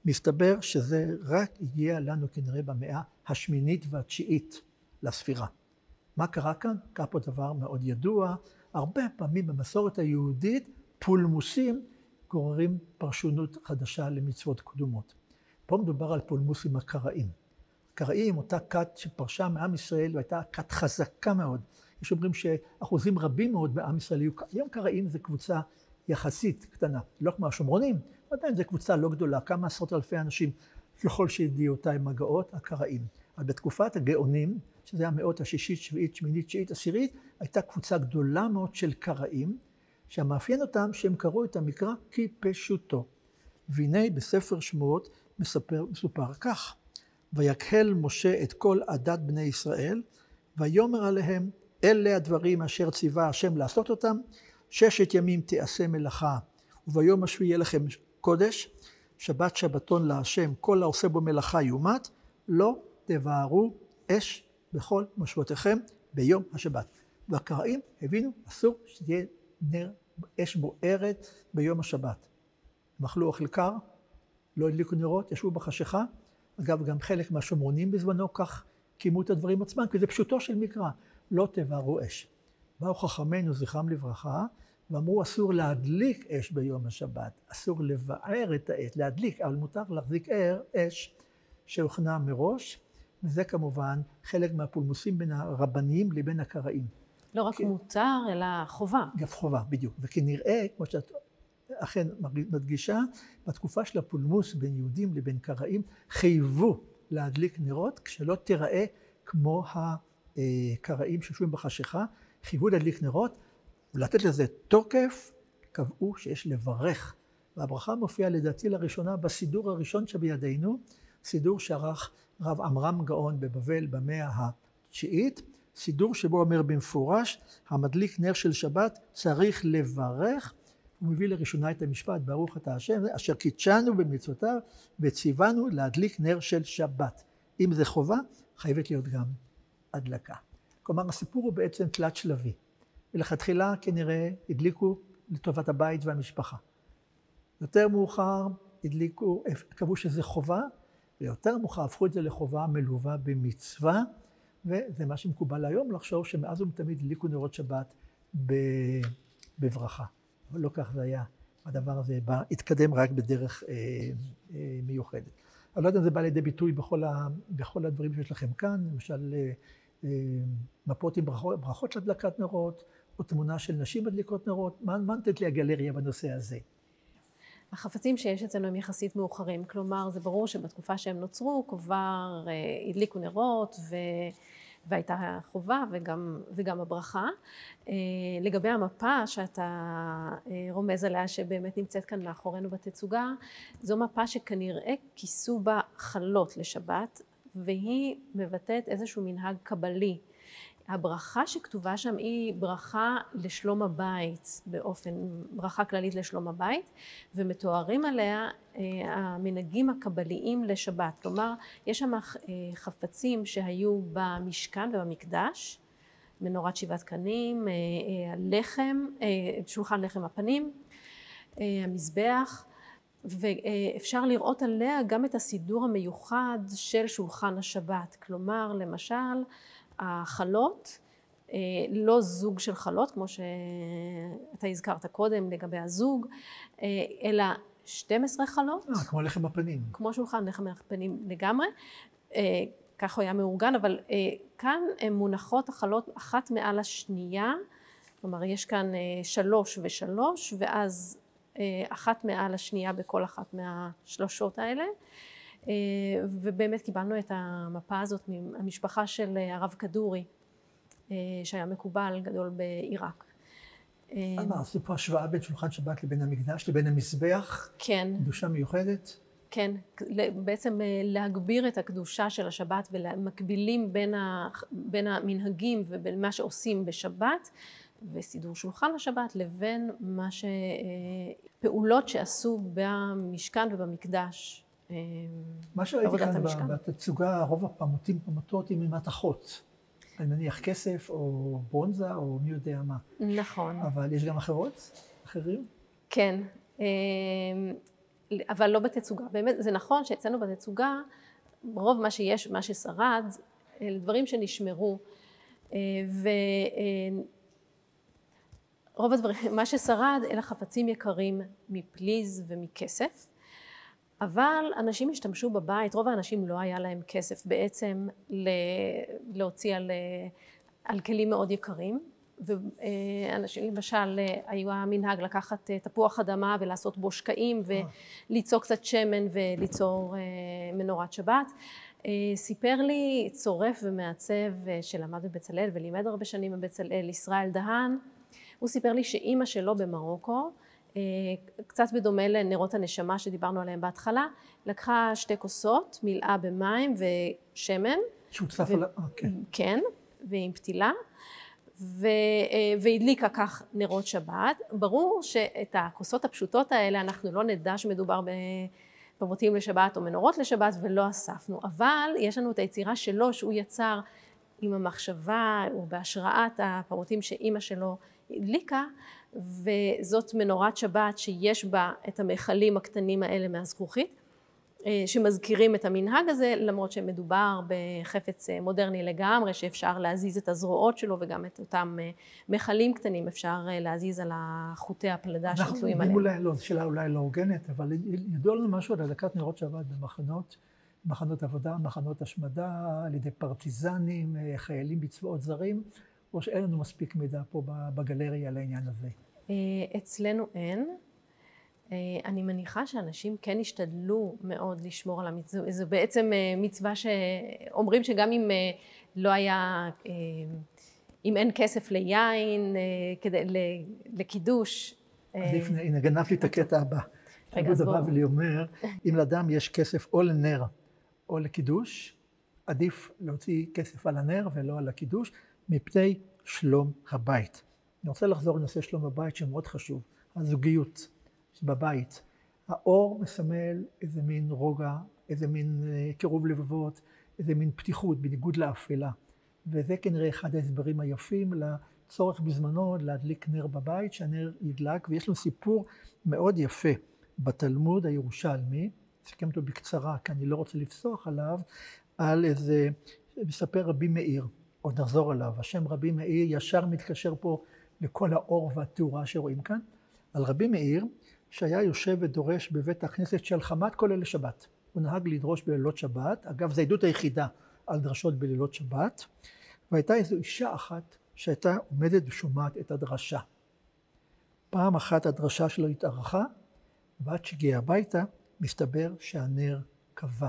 מסתבר שזה רק הגיע לנו כנראה במאה השמינית והתשיעית לספירה. מה קרה כאן? קרה פה דבר מאוד ידוע. הרבה פעמים במסורת היהודית פולמוסים גוררים פרשנות חדשה למצוות קדומות. פה מדובר על פולמוס עם הקראים. הקראים, אותה כת שפרשה מעם ישראל, והייתה כת חזקה מאוד. יש אומרים שאחוזים רבים מאוד בעם ישראל היו. היום קראים זה קבוצה יחסית קטנה, לא כמו השומרונים, עדיין זו קבוצה לא גדולה, כמה עשרות אלפי אנשים ככל שידיעותיי מגעות, הקראים. אבל בתקופת הגאונים, שזה המאות השישית, שביעית, שמינית, תשיעית, עשירית, הייתה קבוצה גדולה מאוד של קראים, שהמאפיין אותם שהם קראו את המקרא כפשוטו. והנה בספר שמות מסופר כך, ויקהל משה את כל עדת בני ישראל, ויאמר עליהם, אלה הדברים אשר ציווה השם לעשות אותם, 6 ימים תעשה מלאכה, וביום השביעי יהיה לכם קודש, שבת שבתון להשם, כל העושה בו מלאכה יומת, לא תבערו אש בכל משבותיכם ביום השבת. והקראים הבינו, אסור שתהיה נר אש בוערת ביום השבת. הם אכלו אוכל קר, לא הדליקו נרות, ישבו בחשיכה. אגב, גם חלק מהשומרונים בזמנו כך קיימו את הדברים עצמם, כי זה פשוטו של מקרא, לא תבערו אש. באו חכמינו זכרם לברכה, ואמרו אסור להדליק אש ביום השבת, אסור לבער את האש, להדליק, אבל מותר להחזיק אש שהוכנה מראש, וזה כמובן חלק מהפולמוסים בין הרבניים לבין הקראים. לא רק מותר, אלא חובה. גם חובה, בדיוק. וכנראה, כמו שאת אכן מדגישה, בתקופה של הפולמוס בין יהודים לבין קראים, חייבו להדליק נרות, כשלא תיראה כמו הקראים שיושבים בחשיכה, חייבו להדליק נרות, ולתת לזה תוקף, קבעו שיש לברך. והברכה מופיעה לדעתי לראשונה בסידור הראשון שבידינו, סידור שערך רב עמרם גאון בבבל במאה התשיעית, סידור שבו אומר במפורש, המדליק נר של שבת צריך לברך, הוא מביא לראשונה את המשפט, ברוך אתה השם, אשר קידשנו במצוותיו וציוונו להדליק נר של שבת. אם זה חובה, חייבת להיות גם הדלקה. כלומר, הסיפור הוא בעצם תלת שלבי. ולכתחילה כנראה הדליקו לטובת הבית והמשפחה. יותר מאוחר הדליקו, קבעו שזה חובה, ויותר מאוחר הפכו את זה לחובה מלווה במצווה, וזה מה שמקובל היום לחשוב שמאז ומתמיד הדליקו נרות שבת בברכה. אבל לא כך זה היה, הדבר הזה התקדם רק בדרך מיוחדת. אני לא יודע אם זה בא לידי ביטוי בכל הדברים שיש לכם כאן, למשל מפות עם ברכות של הדלקת נרות, או תמונה של נשים מדליקות נרות, מה נתת לי הגלריה בנושא הזה? החפצים שיש אצלנו הם יחסית מאוחרים, כלומר זה ברור שבתקופה שהם נוצרו כבר הדליקו נרות והייתה חובה וגם הברכה. לגבי המפה שאתה רומז עליה שבאמת נמצאת כאן מאחורינו בתצוגה, זו מפה שכנראה כיסו בה חלות לשבת, והיא מבטאת איזשהו מנהג קבלי. הברכה שכתובה שם היא ברכה לשלום הבית, ברכה כללית לשלום הבית, ומתוארים עליה המנהגים הקבליים לשבת. כלומר, יש שם חפצים שהיו במשכן ובמקדש, מנורת שבעת קנים, הלחם, שולחן לחם הפנים, המזבח, ואפשר לראות עליה גם את הסידור המיוחד של שולחן השבת. כלומר, למשל, החלות, לא זוג של חלות, כמו שאתה הזכרת קודם לגבי הזוג, אלא 12 חלות. כמו לחם הפנים. כמו שולחן לחם הפנים לגמרי. כך הוא היה מאורגן, אבל כאן הן מונחות החלות אחת מעל השנייה, כלומר יש כאן 3 ו3, ואז אחת מעל השנייה בכל אחת מהשלושות האלה, ובאמת קיבלנו את המפה הזאת מהמשפחה של הרב כדורי, שהיה מקובל גדול בעיראק. מה, עשו פה השוואה בין שולחן שבת לבין המקדש, לבין המזבח? כן. קדושה מיוחדת? כן, בעצם להגביר את הקדושה של השבת ומקבילים בין המנהגים ובין מה שעושים בשבת וסידור שולחן השבת לבין פעולות שעשו במשכן ובמקדש. מה שראיתי כאן בתצוגה, רוב הפמותות עם מתכות. אני מניח כסף או ברונזה או מי יודע מה. נכון. אבל יש גם אחרים? כן. אבל לא בתצוגה. באמת, זה נכון שאצלנו בתצוגה, רוב מה שיש, מה ששרד, אלה דברים שנשמרו, ורוב הדברים, מה ששרד, אלה חפצים יקרים מפליז ומכסף, אבל אנשים השתמשו בבית, רוב האנשים לא היה להם כסף בעצם להוציא על כלים מאוד יקרים, ואנשים למשל היו המנהג לקחת תפוח אדמה ולעשות בו שקעים וליצור קצת שמן וליצור מנורת שבת. סיפר לי צורף ומעצב שלמד בבצלאל ולימד הרבה שנים בבצלאל, ישראל דהן, הוא סיפר לי שאימא שלו במרוקו, קצת בדומה לנרות הנשמה שדיברנו עליהם בהתחלה, לקחה 2 כוסות, מילאה במים ושמן. שהוצף עליו, כן. כן, ועם פתילה. והדליקה כך נרות שבת. ברור שאת הכוסות הפשוטות האלה אנחנו לא נדע שמדובר בפמותים לשבת או מנורות לשבת ולא אספנו, אבל יש לנו את היצירה שלו שהוא יצר עם המחשבה ובהשראת הפמותים שאימא שלו הדליקה, וזאת מנורת שבת שיש בה את המכלים הקטנים האלה מהזכוכית, שמזכירים את המנהג הזה, למרות שמדובר בחפץ מודרני לגמרי, שאפשר להזיז את הזרועות שלו, וגם את אותם מכלים קטנים אפשר להזיז על חוטי הפלדה שתלויים עליהם. לא, זו שאלה אולי לא הוגנת, אבל ידוע לנו משהו על הדלקת נרות שבת במחנות עבודה, מחנות השמדה, על ידי פרטיזנים, חיילים בצבאות זרים, או שאין לנו מספיק מידע פה בגלריה על העניין הזה? אצלנו אין. אני מניחה שאנשים כן השתדלו מאוד לשמור על המצווה. זו בעצם מצווה שאומרים שגם אם לא היה, אם אין כסף ליין, לקידוש. הנה, גנב לי את הקטע הבא. תגיד הבא ולי אומר, אם לאדם יש כסף או לנר או לקידוש, עדיף להוציא כסף על הנר ולא על הקידוש, מפני שלום הבית. אני רוצה לחזור לנושא שלום הבית שמאוד חשוב, הזוגיות. בבית. האור מסמל איזה מין רוגע, איזה מין קירוב לבבות, איזה מין פתיחות בניגוד לאפלה. וזה כנראה אחד ההסברים היפים לצורך בזמנו להדליק נר בבית, שהנר ידלק, ויש לו סיפור מאוד יפה בתלמוד הירושלמי, סיכם אותו בקצרה, כי אני לא רוצה לפסוח עליו, על איזה, מספר רבי מאיר, עוד נחזור עליו, השם רבי מאיר ישר מתקשר פה לכל האור והתאורה שרואים כאן, על רבי מאיר, שהיה יושב ודורש בבית הכנסת של חמת כל ליל שבת. הוא נהג לדרוש בלילות שבת, אגב זו העדות היחידה על דרשות בלילות שבת, והייתה איזו אישה אחת שהייתה עומדת ושומעת את הדרשה. פעם אחת הדרשה שלו התארכה, ועד שהגיע הביתה, מסתבר שהנר כבה.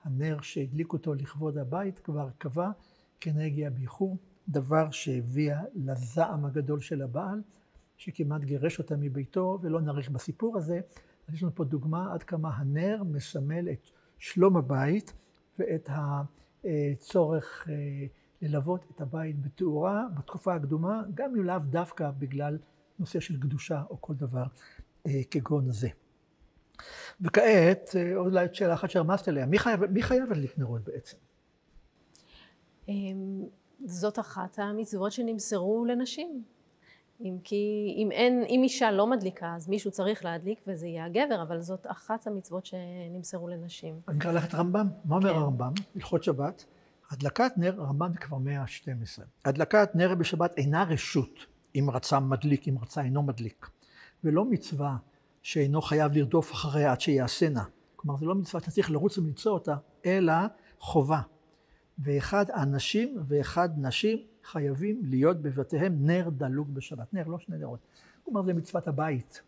הנר שהדליק אותו לכבוד הבית כבר כבה, כנראה הגיע באיחור, דבר שהביאה לזעם הגדול של הבעל, שכמעט גירש אותה מביתו, ולא נאריך בסיפור הזה. אז יש לנו פה דוגמה עד כמה הנר מסמל את שלום הבית, ואת הצורך ללוות את הבית בתאורה בתקופה הקדומה, גם אם לאו דווקא בגלל נושא של קדושה או כל דבר כגון זה. וכעת, אולי שאלה אחת שרמזת עליה, מי חייב להדליק נרות בעצם? זאת אחת המצוות שנמסרו לנשים. אם אישה לא מדליקה, אז מישהו צריך להדליק וזה יהיה הגבר, אבל זאת אחת המצוות שנמסרו לנשים. אני אקרא לך את רמב"ם. מה אומר הרמב"ם? הלכות שבת. הדלקת נר, הרמב"ם זה כבר 112. הדלקת נר בשבת אינה רשות, אם רצה מדליק, אם רצה אינו מדליק. ולא מצווה שאינו חייב לרדוף אחריה עד שיעשנה. כלומר, זה לא מצווה שצריך לרוץ ולמצוא אותה, אלא חובה. ואחד אנשים ואחד נשים חייבים להיות בבתיהם נר דלוק בשבת. נר, לא שני נרות. כלומר, זה מצוות הבית.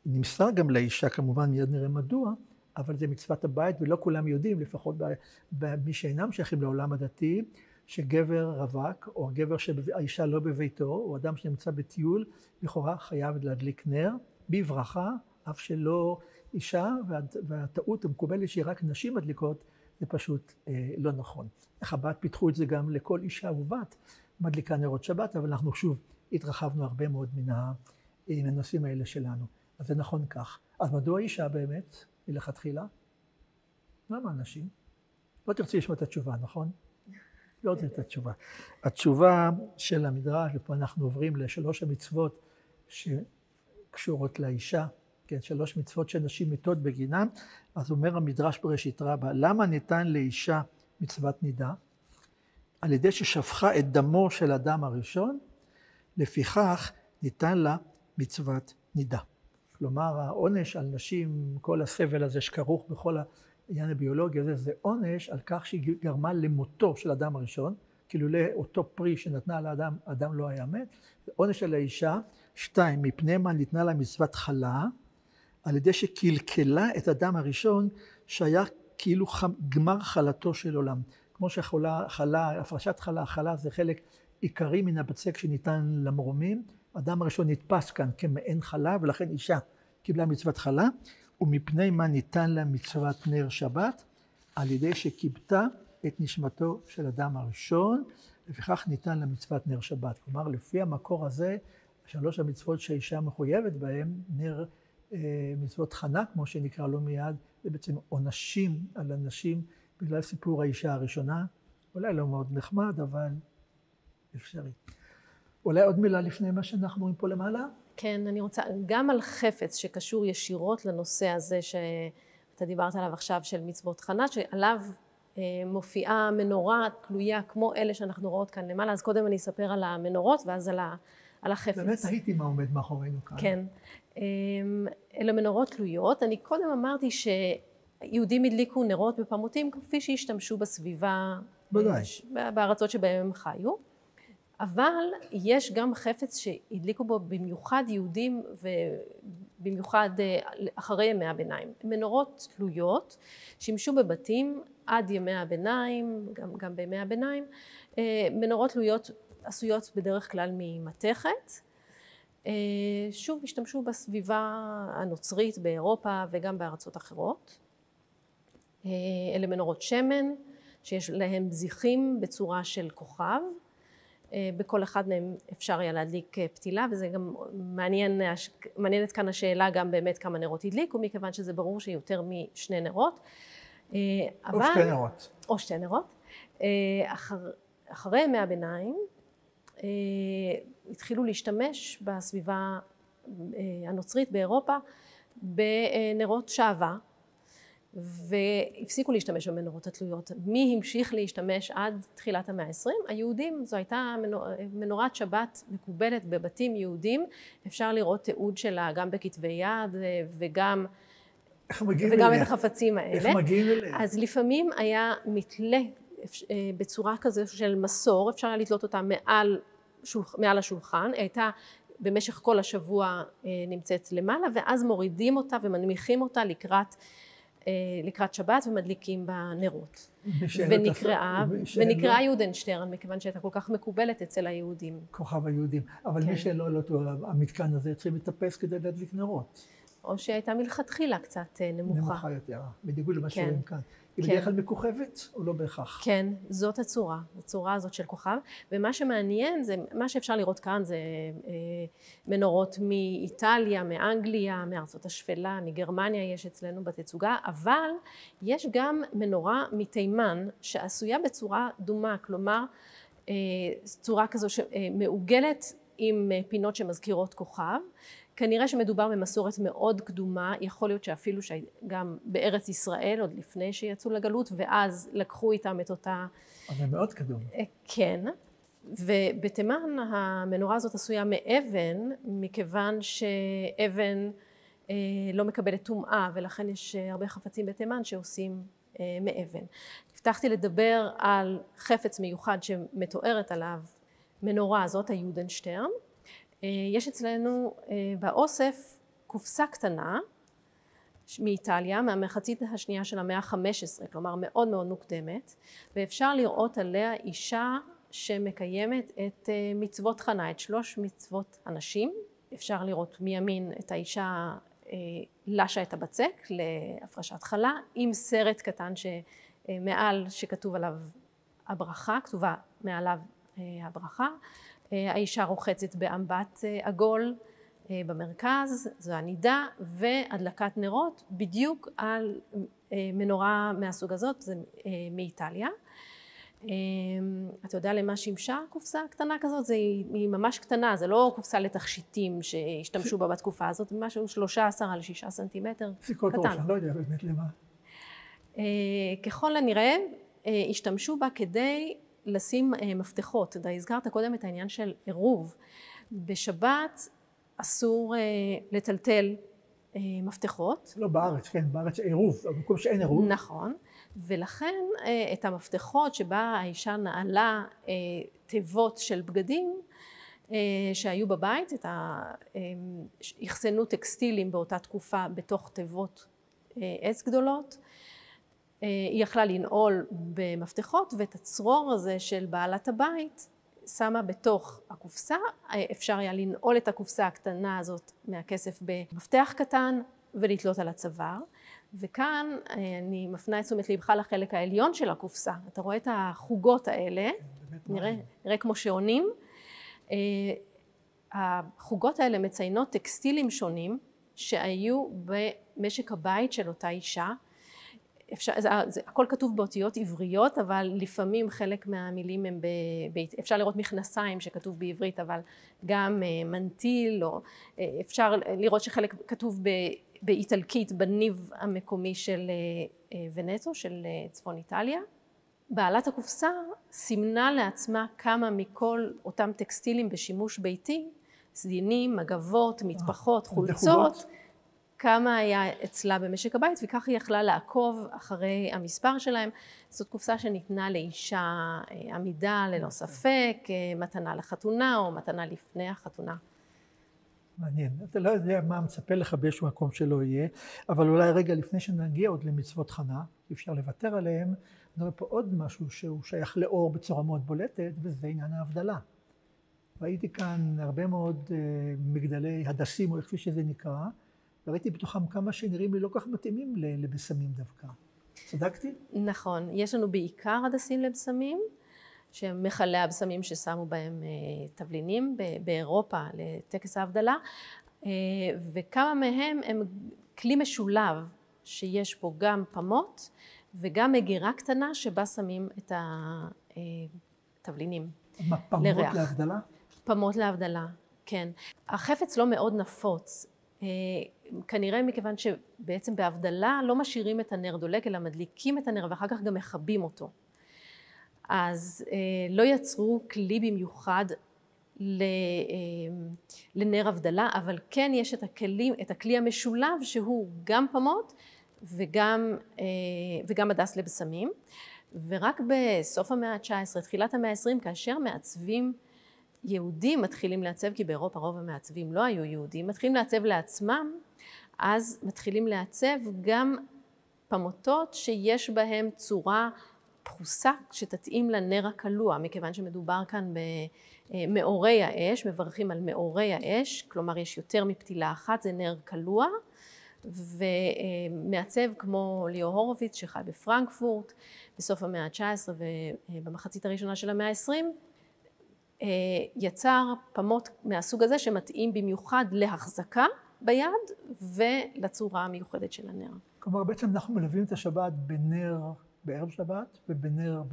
נמסר גם לאישה, כמובן, מיד נראה מדוע, אבל זה מצוות הבית, ולא כולם יודעים, לפחות במי שאינם שייכים לעולם הדתי, שגבר רווק, או גבר שהאישה לא בביתו, או אדם שנמצא בטיול, לכאורה חייב להדליק נר, בברכה, אף שלא אישה, והטעות המקובלת שהיא רק נשים מדליקות, זה פשוט לא נכון. חב"ד פיתחו את זה גם לכל אישה ובת, מדליקה נרות שבת, אבל אנחנו שוב התרחבנו הרבה מאוד מן הנושאים האלה שלנו. אז זה נכון כך. אז מדוע אישה באמת, מלכתחילה? למה אנשים? לא תרצי לשמוע את התשובה, נכון? לא תרצי את התשובה. התשובה של המדרש, ופה אנחנו עוברים לשלוש המצוות שקשורות לאישה, כן, 3 מצוות שנשים מתות בגינם, אז אומר המדרש בראשית רבה, למה ניתן לאישה מצוות נידה? על ידי ששפכה את דמו של אדם הראשון, לפיכך ניתן לה מצוות נידה. כלומר, העונש על נשים, כל הסבל הזה שכרוך בכל העניין הביולוגי הזה, זה עונש על כך שהיא גרמה למותו של אדם הראשון, כאילו לאותו פרי שנתנה לאדם, אדם לא היה מת. זה עונש על האישה. 2, מפני מה ניתנה לה מצוות חלה, על ידי שקלקלה את אדם הראשון, שהיה כאילו גמר חלתו של עולם. כמו שחלה, הפרשת חלה זה חלק עיקרי מן הבצק שניתן למרומים. אדם הראשון נתפס כאן כמעין חלה, ולכן אישה קיבלה מצוות חלה, ומפני מה ניתן לה מצוות נר שבת, על ידי שכיבתה את נשמתו של אדם הראשון, לפיכך ניתן לה מצוות נר שבת. כלומר, לפי המקור הזה, 3 המצוות שהאישה מחויבת בהן, נר מצוות חנה, כמו שנקרא לו מיד, זה בעצם עונשים על אנשים בגלל סיפור האישה הראשונה. אולי לא מאוד נחמד, אבל אפשרי. אולי עוד מילה לפני מה שאנחנו רואים פה למעלה? כן, אני רוצה, גם על חפץ שקשור ישירות לנושא הזה שאתה דיברת עליו עכשיו של מצוות חנה, שעליו מופיעה מנורה תלויה כמו אלה שאנחנו רואות כאן למעלה, אז קודם אני אספר על המנורות ואז על החפץ. באמת הייתי מה עומד מאחורינו כאן. כן. אלה מנורות תלויות. אני קודם אמרתי שיהודים הדליקו נרות בפמוטים כפי שהשתמשו בסביבה, בארצות שבהם הם חיו. אבל יש גם חפץ שהדליקו בו במיוחד יהודים ובמיוחד אחרי ימי הביניים. מנורות תלויות, שימשו בבתים עד ימי הביניים, גם בימי הביניים. מנורות תלויות עשויות בדרך כלל ממתכת. שוב, השתמשו בסביבה הנוצרית באירופה וגם בארצות אחרות. אלה מנורות שמן, שיש להם זיכים בצורה של כוכב. בכל אחד מהם אפשר היה להדליק פתילה, וזה גם מעניינת כאן השאלה גם באמת כמה נרות הדליקו, מכיוון שזה ברור שיותר מ2 נרות. או 2 נרות. או 2 נרות. אחרי ימי הביניים, התחילו להשתמש בסביבה הנוצרית באירופה בנרות שעווה, והפסיקו להשתמש במנורות התלויות. מי המשיך להשתמש עד תחילת המאה ה-20? היהודים. זו הייתה מנורת שבת מקובלת בבתים יהודים. אפשר לראות תיעוד שלה גם בכתבי יד וגם את החפצים האלה. איך מגיעים אליה? אז לפעמים היה מתלה בצורה כזו של מסור, אפשר היה לתלות אותה מעל השולחן, הייתה במשך כל השבוע נמצאת למעלה, ואז מורידים אותה ומנמיכים אותה לקראת שבת ומדליקים בה נרות. ונקראה יודנשטרן, מכיוון שהייתה כל כך מקובלת אצל היהודים. כוכב היהודים. אבל מי שלא אותו, המתקן הזה צריכים לטפס כדי להדליק נרות. או שהייתה מלכתחילה קצת נמוכה. נמוכה יותר, בניגוד למה שרואים כאן. היא בדרך כלל מכוכבת או לא בהכרח? כן, זאת הצורה הזאת של כוכב, ומה שמעניין זה, מה שאפשר לראות כאן זה מנורות מאיטליה, מאנגליה, מארצות השפלה, מגרמניה יש אצלנו בתצוגה, אבל יש גם מנורה מתימן שעשויה בצורה דומה, כלומר צורה כזו שמעוגלת עם פינות שמזכירות כוכב. כנראה שמדובר במסורת מאוד קדומה, יכול להיות שאפילו גם בארץ ישראל, עוד לפני שיצאו לגלות, ואז לקחו איתם את אותה... זה מאוד קדום. כן, ובתימן המנורה הזאת עשויה מאבן, מכיוון שאבן לא מקבלת טומאה, ולכן יש הרבה חפצים בתימן שעושים מאבן. הבטחתי לדבר על חפץ מיוחד שמתוארת עליו מנורה הזאת, היודנשטרן. יש אצלנו באוסף קופסה קטנה מאיטליה, מהמחצית השנייה של המאה ה-15, כלומר מאוד מאוד מוקדמת, ואפשר לראות עליה אישה שמקיימת את מצוות חנה, את 3 מצוות הנשים. אפשר לראות מימין את האישה לשה את הבצק להפרשת חלה, עם סרט קטן שמעל שכתוב עליו הברכה, כתובה מעליו הברכה. האישה רוחצת באמבט עגול במרכז, זו הנידה, והדלקת נרות בדיוק על מנורה מהסוג הזאת, זה מאיטליה. אתה יודע למה שימשה קופסה קטנה כזאת? היא ממש קטנה, זה לא קופסה לתכשיטים שהשתמשו בה בתקופה הזאת, משהו 13 על 6 סנטימטר, סיכות ראש, אני לא יודע באמת למה. ככל הנראה השתמשו בה כדי לשים מפתחות. אתה הזכרת קודם את העניין של עירוב. בשבת אסור לטלטל מפתחות. לא בארץ, כן, בארץ עירוב, במקום שאין עירוב. נכון, ולכן את המפתחות שבה האישה נעלה תיבות של בגדים שהיו בבית, יחסנו טקסטילים באותה תקופה בתוך תיבות עץ גדולות, היא יכלה לנעול במפתחות, ואת הצרור הזה של בעלת הבית שמה בתוך הקופסה. אפשר היה לנעול את הקופסה הקטנה הזאת מהכסף במפתח קטן ולתלות על הצוואר. וכאן אני מפנה את תשומת לבך לחלק העליון של הקופסה. אתה רואה את החוגות האלה, נראה כמו שעונים. החוגות האלה מציינות טקסטילים שונים שהיו במשק הבית של אותה אישה. הכל כתוב באותיות עבריות, אבל לפעמים חלק מהמילים הם אפשר לראות מכנסיים שכתוב בעברית, אבל גם מנטיל, או אפשר לראות שחלק כתוב באיטלקית בניב המקומי של ונצו, של צפון איטליה. בעלת הקופסה סימנה לעצמה כמה מכל אותם טקסטילים בשימוש ביתי, סדינים, מגבות, מטפחות, חולצות, כמה היה אצלה במשק הבית, וכך היא יכלה לעקוב אחרי המספר שלהם. זאת קופסה שניתנה לאישה עמידה ללא ספק, מתנה לחתונה או מתנה לפני החתונה. מעניין. אתה לא יודע מה מצפה לך באיזשהו מקום שלא יהיה, אבל אולי רגע לפני שנגיע עוד למצוות חנה, אפשר לוותר עליהם, אני רואה פה עוד משהו שהוא שייך לאור בצורה מאוד בולטת, וזה עניין ההבדלה. ראיתי כאן הרבה מאוד מגדלי הדסים, או איך שזה נקרא, וראיתי בתוכם כמה שנראים לי לא כך מתאימים לבשמים דווקא. צדקתי? נכון. יש לנו בעיקר הדסים לבשמים, שהם מכלי הבשמים ששמו בהם תבלינים באירופה לטקס ההבדלה, וכמה מהם הם כלי משולב שיש בו גם פמות וגם מגירה קטנה שבה שמים את התבלינים מה, פמות לריח. להבדלה? פמות להבדלה, כן. החפץ לא מאוד נפוץ, כנראה מכיוון שבעצם בהבדלה לא משאירים את הנר דולק, אלא מדליקים את הנר ואחר כך גם מכבים אותו. אז לא יצרו כלי במיוחד לנר הבדלה, אבל כן יש את הכלי המשולב שהוא גם פמות וגם הדס לבשמים. ורק בסוף המאה ה-19, תחילת המאה ה-20, כאשר מעצבים יהודים מתחילים לעצב, כי באירופה רוב המעצבים לא היו יהודים, מתחילים לעצב לעצמם, אז מתחילים לעצב גם פמותות שיש בהם צורה פחוסה שתתאים לנר הקלוע, מכיוון שמדובר כאן במאורי האש, מברכים על מאורי האש, כלומר יש יותר מפתילה אחת, זה נר קלוע, ומעצב כמו ליאו הורוביץ שחי בפרנקפורט בסוף המאה ה-19 ובמחצית הראשונה של המאה ה-20, יצר פמות מהסוג הזה שמתאים במיוחד להחזקה ביד ולצורה המיוחדת של הנר. כלומר, בעצם אנחנו מלווים את השבת בנר בערב שבת ובנר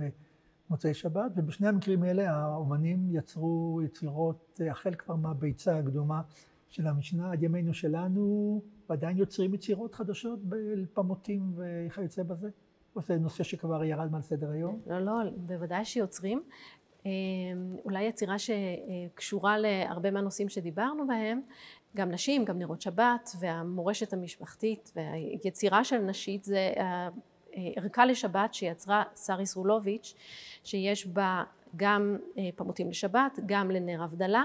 במוצאי שבת, ובשני המקרים האלה האומנים יצרו יצירות החל כבר מהביצה הקדומה של המשנה עד ימינו שלנו, ועדיין יוצרים יצירות חדשות בפמותים וכיוצא בזה? או זה נושא שכבר ירד מעל סדר היום? לא, בוודאי שיוצרים. אולי יצירה שקשורה להרבה מהנושאים שדיברנו בהם, גם נשים, גם נרות שבת והמורשת המשפחתית והיצירה של נשית, זה ערכה לשבת שיצרה שרי סרולוביץ', שיש בה גם פמותים לשבת, גם לנר הבדלה,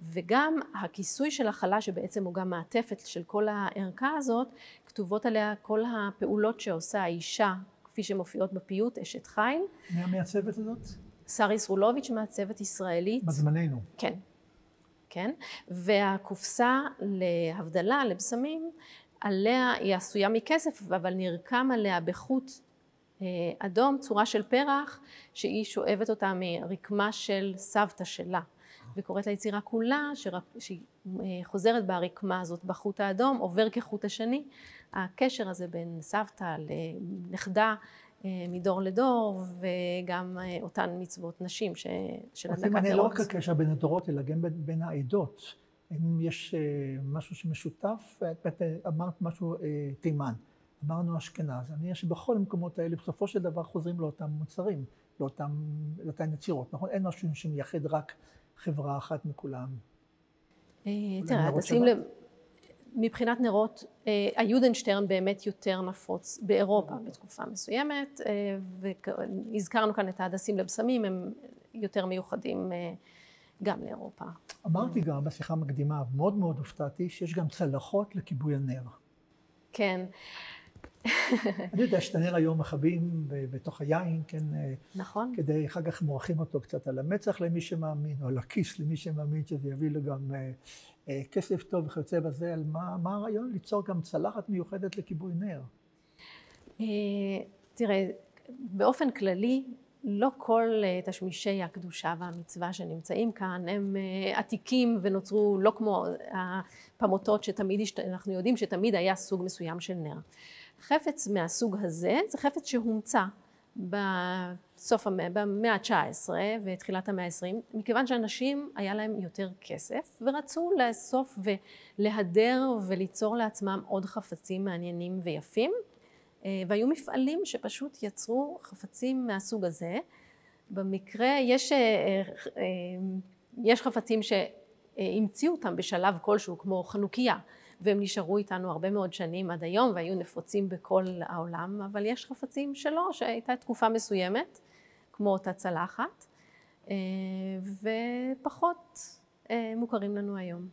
וגם הכיסוי של החלה שבעצם הוא גם מעטפת של כל הערכה הזאת, כתובות עליה כל הפעולות שעושה האישה כפי שמופיעות בפיוט אשת חיל. מי המעצבת הזאת? שרי סרולוביץ', מעצבת ישראלית. בזמננו. כן, כן. והקופסה להבדלה, לבשמים, עליה היא עשויה מכסף, אבל נרקם עליה בחוט אדום, צורה של פרח, שהיא שואבת אותה מרקמה של סבתא שלה. וקוראת ליצירה כולה, שהיא חוזרת ברקמה הזאת בחוט האדום, עובר כחוט השני. הקשר הזה בין סבתא לנכדה, מדור לדור, וגם אותן מצוות נשים של הדלקת נרות. לא רק הקשר בין הדורות, אלא גם בין העדות. אם יש משהו שמשותף, אמרת משהו תימן, אמרנו אשכנז, אני חושב שבכל המקומות האלה בסופו של דבר חוזרים לאותם מוצרים, לאותן יצירות, נכון? אין משהו שמייחד רק חברה אחת מכולם. תראה, תשים לב, מבחינת נרות, היודנשטרן באמת יותר נפוץ באירופה בתקופה מסוימת, והזכרנו כאן את ההדסים לבשמים, הם יותר מיוחדים גם לאירופה. אמרתי גם בשיחה מקדימה, מאוד מאוד הופתעתי, שיש גם צלחות לכיבוי הנר. כן. אני יודע שאת הנר היום מכבים בתוך היין, כן? נכון. כדי אחר כך מורחים אותו קצת על המצח למי שמאמין, או על הכיס למי שמאמין, שזה יביא לו גם כסף טוב וכיוצא בזה. על מה הרעיון ליצור גם צלחת מיוחדת לכיבוי נר? תראה, באופן כללי, לא כל תשמישי הקדושה והמצווה שנמצאים כאן הם עתיקים ונוצרו לא כמו הפמותות שתמיד, אנחנו יודעים שתמיד היה סוג מסוים של נר. חפץ מהסוג הזה זה חפץ שהומצא במאה ה-19 ותחילת המאה ה-20, מכיוון שאנשים היה להם יותר כסף ורצו לאסוף ולהדר וליצור לעצמם עוד חפצים מעניינים ויפים, והיו מפעלים שפשוט יצרו חפצים מהסוג הזה. במקרה יש חפצים שהמציאו אותם בשלב כלשהו כמו חנוכיה, והם נשארו איתנו הרבה מאוד שנים עד היום והיו נפוצים בכל העולם, אבל יש חפצים שלא, שהייתה תקופה מסוימת, כמו אותה צלחת, ופחות מוכרים לנו היום.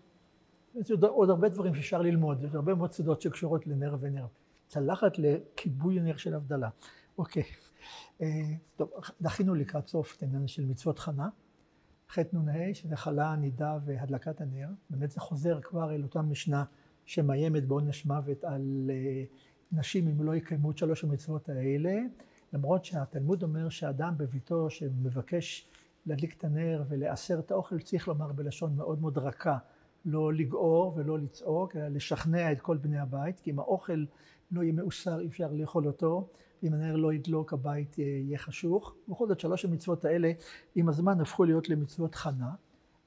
יש עוד הרבה דברים שאפשר ללמוד, יש הרבה מאוד סודות שקשורות לנר ונר. צלחת לכיבוי נר של הבדלה. אוקיי. טוב, דחינו לקראת סוף את העניין של מצוות חנה. חטא נ"ה, שזה חלה, נידה והדלקת הנר. באמת זה חוזר כבר אל אותה משנה שמאיימת בעונש מוות על נשים אם לא יקיימו את 3 המצוות האלה. למרות שהתלמוד אומר שאדם בביתו שמבקש להדליק את הנר ולאסר את האוכל, צריך לומר בלשון מאוד מאוד רכה. לא לגעור ולא לצעוק, אלא לשכנע את כל בני הבית, כי אם האוכל לא יהיה מאוסר, אי אפשר לאכול אותו, ואם הנר לא ידלוק, הבית יהיה חשוך. בכל זאת, 3 המצוות האלה, עם הזמן הפכו להיות למצוות חנה,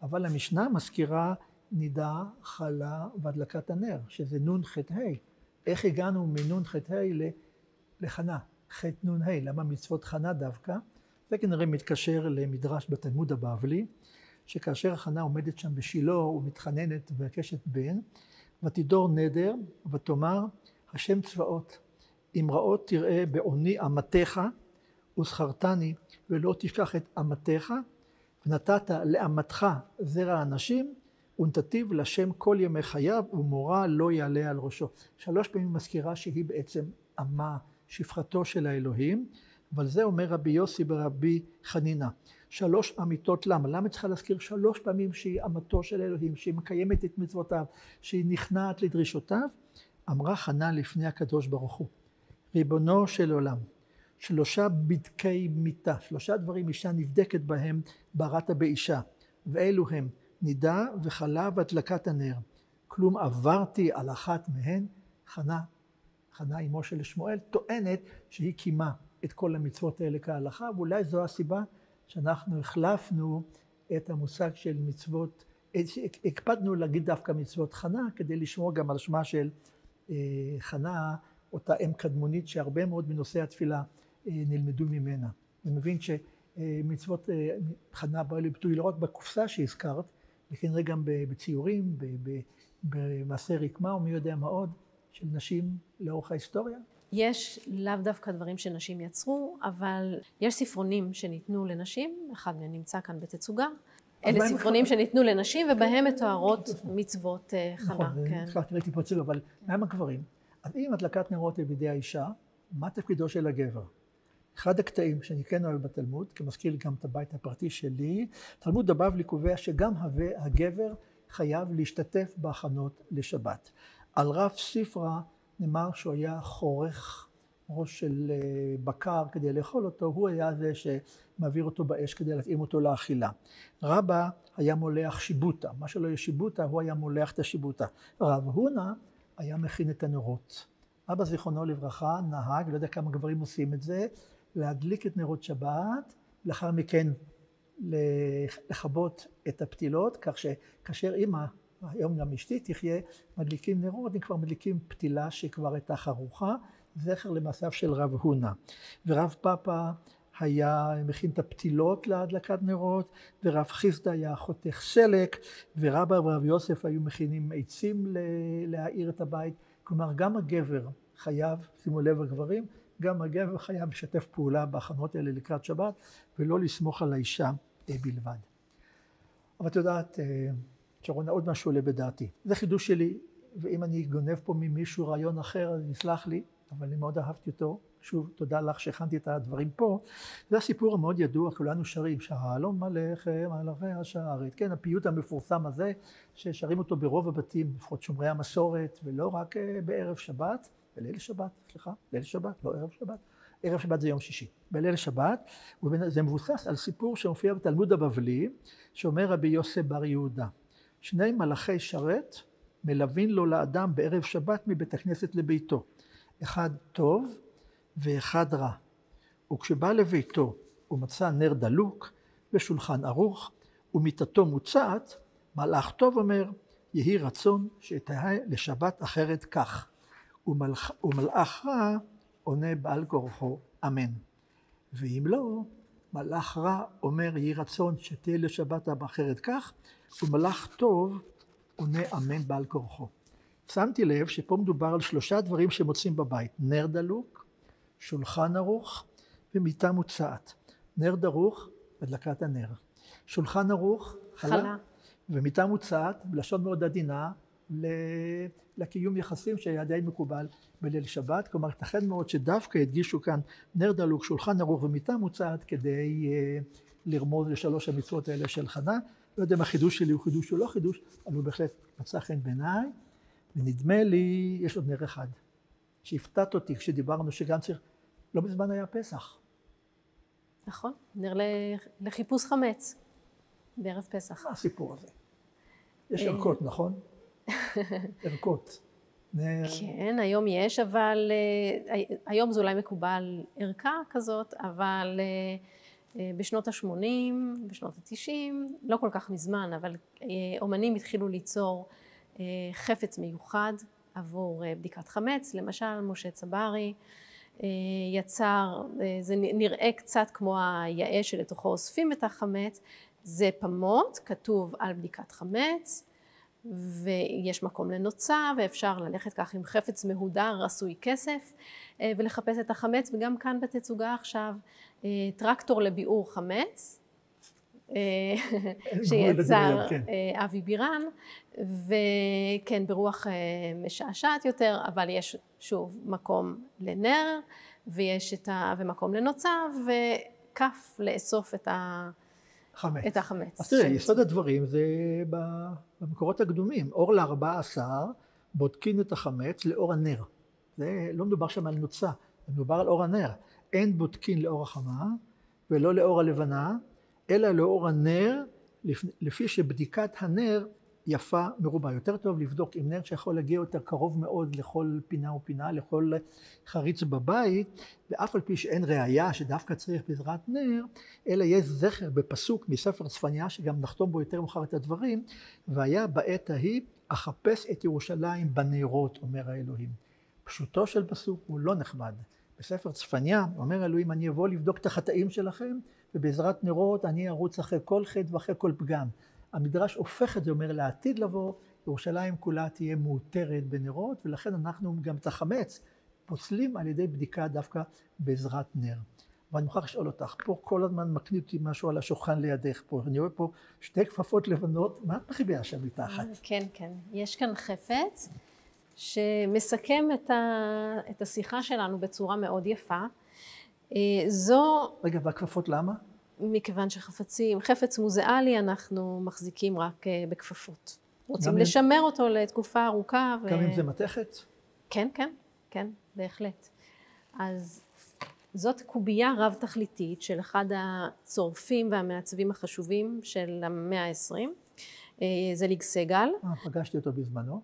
אבל המשנה מזכירה נידה, חלה והדלקת הנר, שזה נון חטא ה'. איך הגענו מנון חטא ה' לחנה, חטא נון ה', למה מצוות חנה דווקא? זה כנראה מתקשר למדרש בתלמוד הבבלי, שכאשר החנה עומדת שם בשילה ומתחננת ובקשת בן, ותדור נדר ותאמר, השם צבאות, אם רעות תראה בעוני אמתך וזכרתני ולא תשכח את אמתך, ונתת לאמתך זרע אנשים, ונתתיו לשם כל ימי חייו ומורה לא יעלה על ראשו. 3 פעמים מזכירה שהיא בעצם אמה, שפחתו של האלוהים, אבל זה אומר רבי יוסי ברבי חנינה. 3 אמיתות למה? למה צריכה להזכיר 3 פעמים שהיא אמתו של אלוהים, שהיא מקיימת את מצוותיו, שהיא נכנעת לדרישותיו? אמרה חנה לפני הקדוש ברוך הוא, ריבונו של עולם, 3 בדקי מיתה, 3 דברים אישה נבדקת בהם בראת באישה, ואלו הם נידה וחלה והדלקת הנר. כלום עברתי על אחת מהן. חנה אמו של שמואל טוענת שהיא קיימה את כל המצוות האלה כהלכה, ואולי זו הסיבה שאנחנו החלפנו את המושג של מצוות, הקפדנו להגיד דווקא מצוות חנה, כדי לשמור גם על שמה של חנה, אותה אם קדמונית שהרבה מאוד מנושאי התפילה נלמדו ממנה. אני מבין שמצוות חנה באו לביטוי לא רק בקופסה שהזכרת, וכנראה גם בציורים, במעשה רקמה ומי יודע מה עוד, של נשים לאורך ההיסטוריה. יש לאו דווקא דברים שנשים יצרו, אבל יש ספרונים שניתנו לנשים, אחד מהם נמצא כאן בתצוגה. אלה ספרונים שניתנו לנשים ובהם מתוארות מצוות חנה. נכון, נזכרתי ראיתי פה צילום, אבל מהם הגברים? אז אם הדלקת נרות היא בידי האישה, מה תפקידו של הגבר? אחד הקטעים שאני כן אוהב בתלמוד, כי מזכיר גם את הבית הפרטי שלי, תלמוד הבבלי קובע שגם הגבר חייב להשתתף בהכנות לשבת. על רב ספרא נאמר שהוא היה חורך ראש של בקר כדי לאכול אותו, הוא היה זה שמעביר אותו באש כדי להתאים אותו לאכילה. רבא היה מולח שיבוטה, מה שלא יהיה שיבוטה, הוא היה מולח את השיבוטה. רב הונא היה מכין את הנרות. אבא זיכרונו לברכה נהג, לא יודע כמה גברים עושים את זה, להדליק את נרות שבת, לאחר מכן לכבות את הפתילות, כך שכאשר אמא, היום גם אשתי תחיה, מדליקים נרות, הם כבר מדליקים פתילה שכבר הייתה חרוכה, זכר למעשיו של רב הונא. ורב פאפא היה מכין את הפתילות להדלקת נרות, ורב חיסדא היה חותך סלק, ורבא ורב יוסף היו מכינים עצים להאיר את הבית. כלומר, גם הגבר חייב, שימו לב הגברים, גם הגבר חייב לשתף פעולה בהכנות האלה לקראת שבת, ולא לסמוך על האישה בלבד. אבל את יודעת, שרונה, עוד משהו עולה בדעתי. זה חידוש שלי, ואם אני גונב פה ממישהו רעיון אחר, אז נסלח לי, אבל אני מאוד אהבתי אותו. שוב, תודה לך שהכנתי את הדברים פה. זה הסיפור המאוד ידוע, כולנו שרים, שלום עליכם, עליכם השערית. כן, הפיוט המפורסם הזה, ששרים אותו ברוב הבתים, לפחות שומרי המסורת, ולא רק בערב שבת, בליל שבת, ליל שבת, לא ערב שבת. ערב שבת זה יום שישי. בליל שבת, זה מבוסס על סיפור שמופיע בתלמוד הבבלי, שאומר רבי יוסף בר יהודה. 2 מלאכי שרת מלווין לו לאדם בערב שבת מבית הכנסת לביתו. אחד טוב ואחד רע. וכשבא לביתו הוא מצא נר דלוק ושולחן ערוך ומיטתו מוצעת, מלאך טוב אומר, יהי רצון שתהיה לשבת אחרת כך. ומלאך רע עונה בעל כורחו אמן. ואם לא, מלאך רע אומר יהי רצון שתהיה לשבת אחרת כך, ומלאך טוב עונה אמן בעל כורחו. שמתי לב שפה מדובר על 3 דברים שמוצאים בבית, נר דלוק, שולחן ערוך ומיטה מוצעת. נר דרוך, הדלקת הנר. שולחן ערוך, חלה. ומיטה מוצעת, בלשון מאוד עדינה, לקיום יחסים שהיה די מקובל בליל שבת. כלומר, ייתכן מאוד שדווקא הדגישו כאן נר דלוק, שולחן ערוך ומיטה מוצעת כדי לרמוז ל3 המצוות האלה של חנה. לא יודע אם החידוש שלי הוא חידוש או לא חידוש, אבל הוא בהחלט מצא חן בעיניי. ונדמה לי, יש עוד נר אחד, שהפתעת אותי כשדיברנו שגם צריך, לא מזמן היה פסח. נכון, נר לחיפוש חמץ, בערב פסח. מה הסיפור הזה? יש ערכות, נכון? ערכות. כן, היום יש, אבל היום זה אולי מקובל ערכה כזאת, אבל בשנות ה-80, בשנות ה-90, לא כל כך מזמן, אבל אומנים התחילו ליצור חפץ מיוחד עבור בדיקת חמץ. למשל, משה צברי יצר, זה נראה קצת כמו היאה שלתוכו אוספים את החמץ, זה פמות, כתוב על בדיקת חמץ, ויש מקום לנוצה, ואפשר ללכת כך עם חפץ מהודר, עשוי כסף, ולחפש את החמץ. וגם כאן בתצוגה עכשיו, טרקטור לביעור חמץ, שיצר אבי בירן, וכן, ברוח משעשעת יותר, אבל יש שוב מקום לנר, ומקום לנוצה, וכף לאסוף את החמץ. אז תראה, יסוד הדברים זה במקורות הקדומים. אור ל14 בודקים את החמץ לאור הנר. זה לא מדובר שם על נוצה, מדובר על אור הנר. אין בודקים לאור החמה ולא לאור הלבנה, אלא לאור הנר, לפי שבדיקת הנר יפה מרובה. יותר טוב לבדוק עם נר שיכול להגיע יותר קרוב מאוד לכל פינה ופינה, לכל חריץ בבית, ואף על פי שאין ראיה שדווקא צריך בעזרת נר, אלא יש זכר בפסוק מספר צפניה, שגם נחתום בו יותר מאוחר את הדברים, והיה בעת ההיא אחפש את ירושלים בנרות, אומר האלוהים. פשוטו של פסוק הוא לא נחמד. בספר צפניה אומר אלוהים, אני אבוא לבדוק את החטאים שלכם, ובעזרת נרות אני ארוץ אחרי כל חטא ואחרי כל פגם. המדרש הופך את זה, אומר, לעתיד לבוא, ירושלים כולה תהיה מאותרת בנרות, ולכן אנחנו גם את החמץ פוסלים על ידי בדיקה דווקא בעזרת נר. ואני מוכרח לשאול אותך, פה כל הזמן מקניט אותי משהו על השולחן לידך פה, אני רואה פה שתי כפפות לבנות, מה את מחיביה שם מתחת? כן, כן. יש כאן חפץ שמסכם את השיחה שלנו בצורה מאוד יפה. רגע, והכפפות למה? מכיוון חפץ מוזיאלי אנחנו מחזיקים רק בכפפות. רוצים לשמר אותו לתקופה ארוכה. גם אם זה מתכת? כן, כן, כן, בהחלט. אז זאת קובייה רב תכליתית של אחד הצורפים והמעצבים החשובים של המאה ה-20, זליג סגל. פגשתי אותו בזמנו.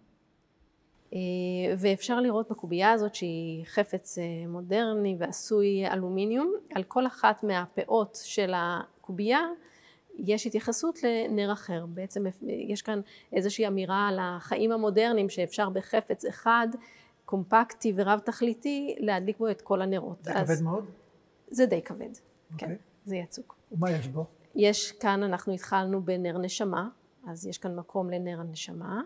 ואפשר לראות בקובייה הזאת שהיא חפץ מודרני ועשוי אלומיניום. על כל אחת מהפאות של הקובייה יש התייחסות לנר אחר. בעצם יש כאן איזושהי אמירה על החיים המודרניים שאפשר בחפץ אחד, קומפקטי ורב תכליתי, להדליק בו את כל הנרות. זה כבד מאוד? זה די כבד, כן, זה יצוק. ומה יש בו? יש כאן, אנחנו התחלנו בנר נשמה, אז יש כאן מקום לנר הנשמה.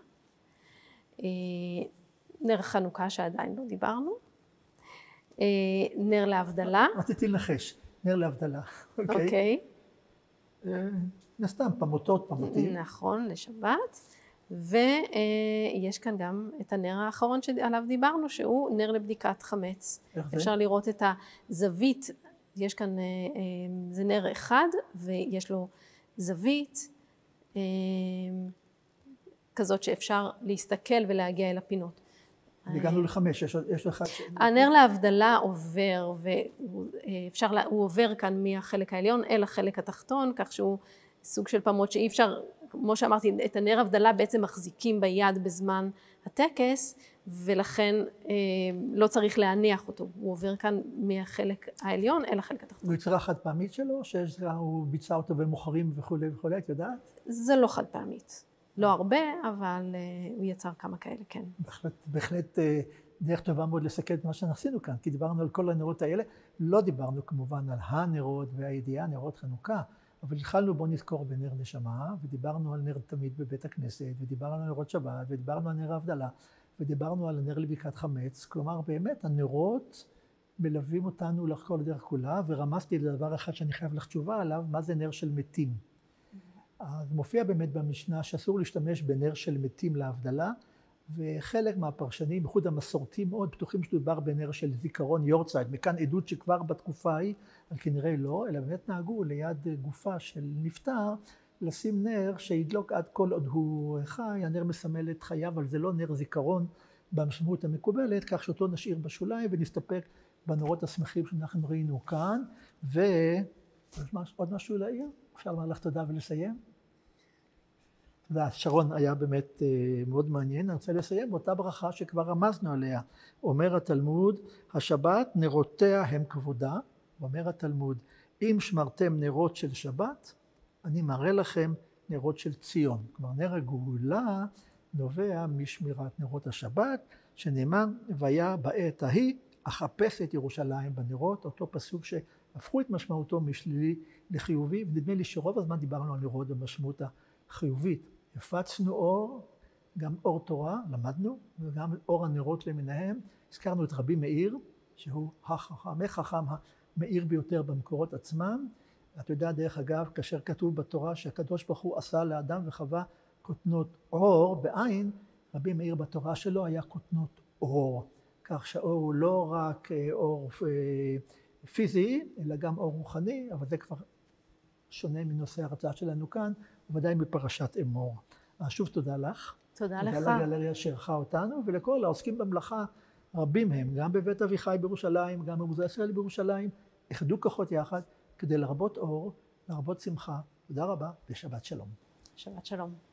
נר חנוכה שעדיין לא דיברנו, נר להבדלה. רציתי לנחש, נר להבדלה. אוקיי. נסתם, פמותים. נכון, לשבת. ויש כאן גם את הנר האחרון שעליו דיברנו, שהוא נר לבדיקת חמץ. אפשר לראות את הזווית, יש כאן, זה נר אחד, ויש לו זווית כזאת שאפשר להסתכל ולהגיע אל הפינות. הגענו לחמש, יש לך... הנר להבדלה עובר, הוא עובר כאן מהחלק העליון אל החלק התחתון, כך שהוא סוג של פעמות שאי אפשר, כמו שאמרתי, את הנר הבדלה בעצם מחזיקים ביד בזמן הטקס, ולכן לא צריך להניח אותו. הוא עובר כאן מהחלק העליון אל החלק התחתון. הוא יצרה חד פעמית שלו, שהוא ביצע אותו במוחרים וכו' וכו', את יודעת? זה לא חד פעמית. לא הרבה, אבל הוא יצר כמה כאלה, כן. בהחלט דרך טובה מאוד לסכם את מה שעשינו כאן, כי דיברנו על כל הנרות האלה, לא דיברנו כמובן על הנרות והידיעה, נרות חנוכה, אבל התחלנו בוא נזכור בנר נשמה, ודיברנו על נר תמיד בבית הכנסת, ודיברנו על נרות שבת, ודיברנו על נר ההבדלה, ודיברנו על הנר לבדיקת חמץ, כלומר באמת הנרות מלווים אותנו לאורך כל הדרך כולה, ורמזתי לדבר אחד שאני חייב לך תשובה עליו, מה זה נר של מתים. אז מופיע באמת במשנה שאסור להשתמש בנר של מתים להבדלה, וחלק מהפרשנים, בייחוד המסורתיים מאוד בטוחים שדובר בנר של זיכרון יורצייט, מכאן עדות שכבר בתקופה ההיא, אבל כנראה לא, אלא באמת נהגו ליד גופה של נפטר, לשים נר שידלוק עד כל עוד הוא חי, הנר מסמל את חייו, אבל זה לא נר זיכרון במשמעות המקובלת, כך שאותו נשאיר בשוליים ונסתפק בנרות השמחים שאנחנו ראינו כאן, ועוד משהו להעיר? אפשר לומר לך תודה ולסיים? תודה, שרון היה באמת מאוד מעניין. אני רוצה לסיים באותה ברכה שכבר רמזנו עליה. אומר התלמוד, השבת נרותיה הם כבודה. אומר התלמוד, אם שמרתם נרות של שבת, אני מראה לכם נרות של ציון. כלומר, נר הגאולה נובע משמירת נרות השבת, שנאמר, והיה בעת ההיא, אחפש את ירושלים בנרות, אותו פסוק שהפכו את משמעותו משלילי לחיובי, ונדמה לי שרוב הזמן דיברנו על נרות במשמעות החיובית. הפצנו אור, גם אור תורה, למדנו, וגם אור הנרות למיניהם. הזכרנו את רבי מאיר, שהוא החכם המאיר ביותר במקורות עצמם. אתה יודע, דרך אגב, כאשר כתוב בתורה שהקדוש ברוך הוא עשה לאדם וחווה כותנות אור בעין, רבי מאיר בתורה שלו היה כותנות אור. כך שהאור הוא לא רק אור פיזי, אלא גם אור רוחני, אבל זה כבר שונה מנושא ההרצאה שלנו כאן, ודאי בפרשת אמור. שוב תודה לך. תודה לך. תודה לגלריה שאירחה אותנו, ולכל העוסקים במלאכה, רבים הם, גם בבית אביחי בירושלים, גם במוזיאון ישראל בירושלים, איחדו כוחות יחד כדי להרבות אור, להרבות שמחה. תודה רבה ושבת שלום. שבת שלום.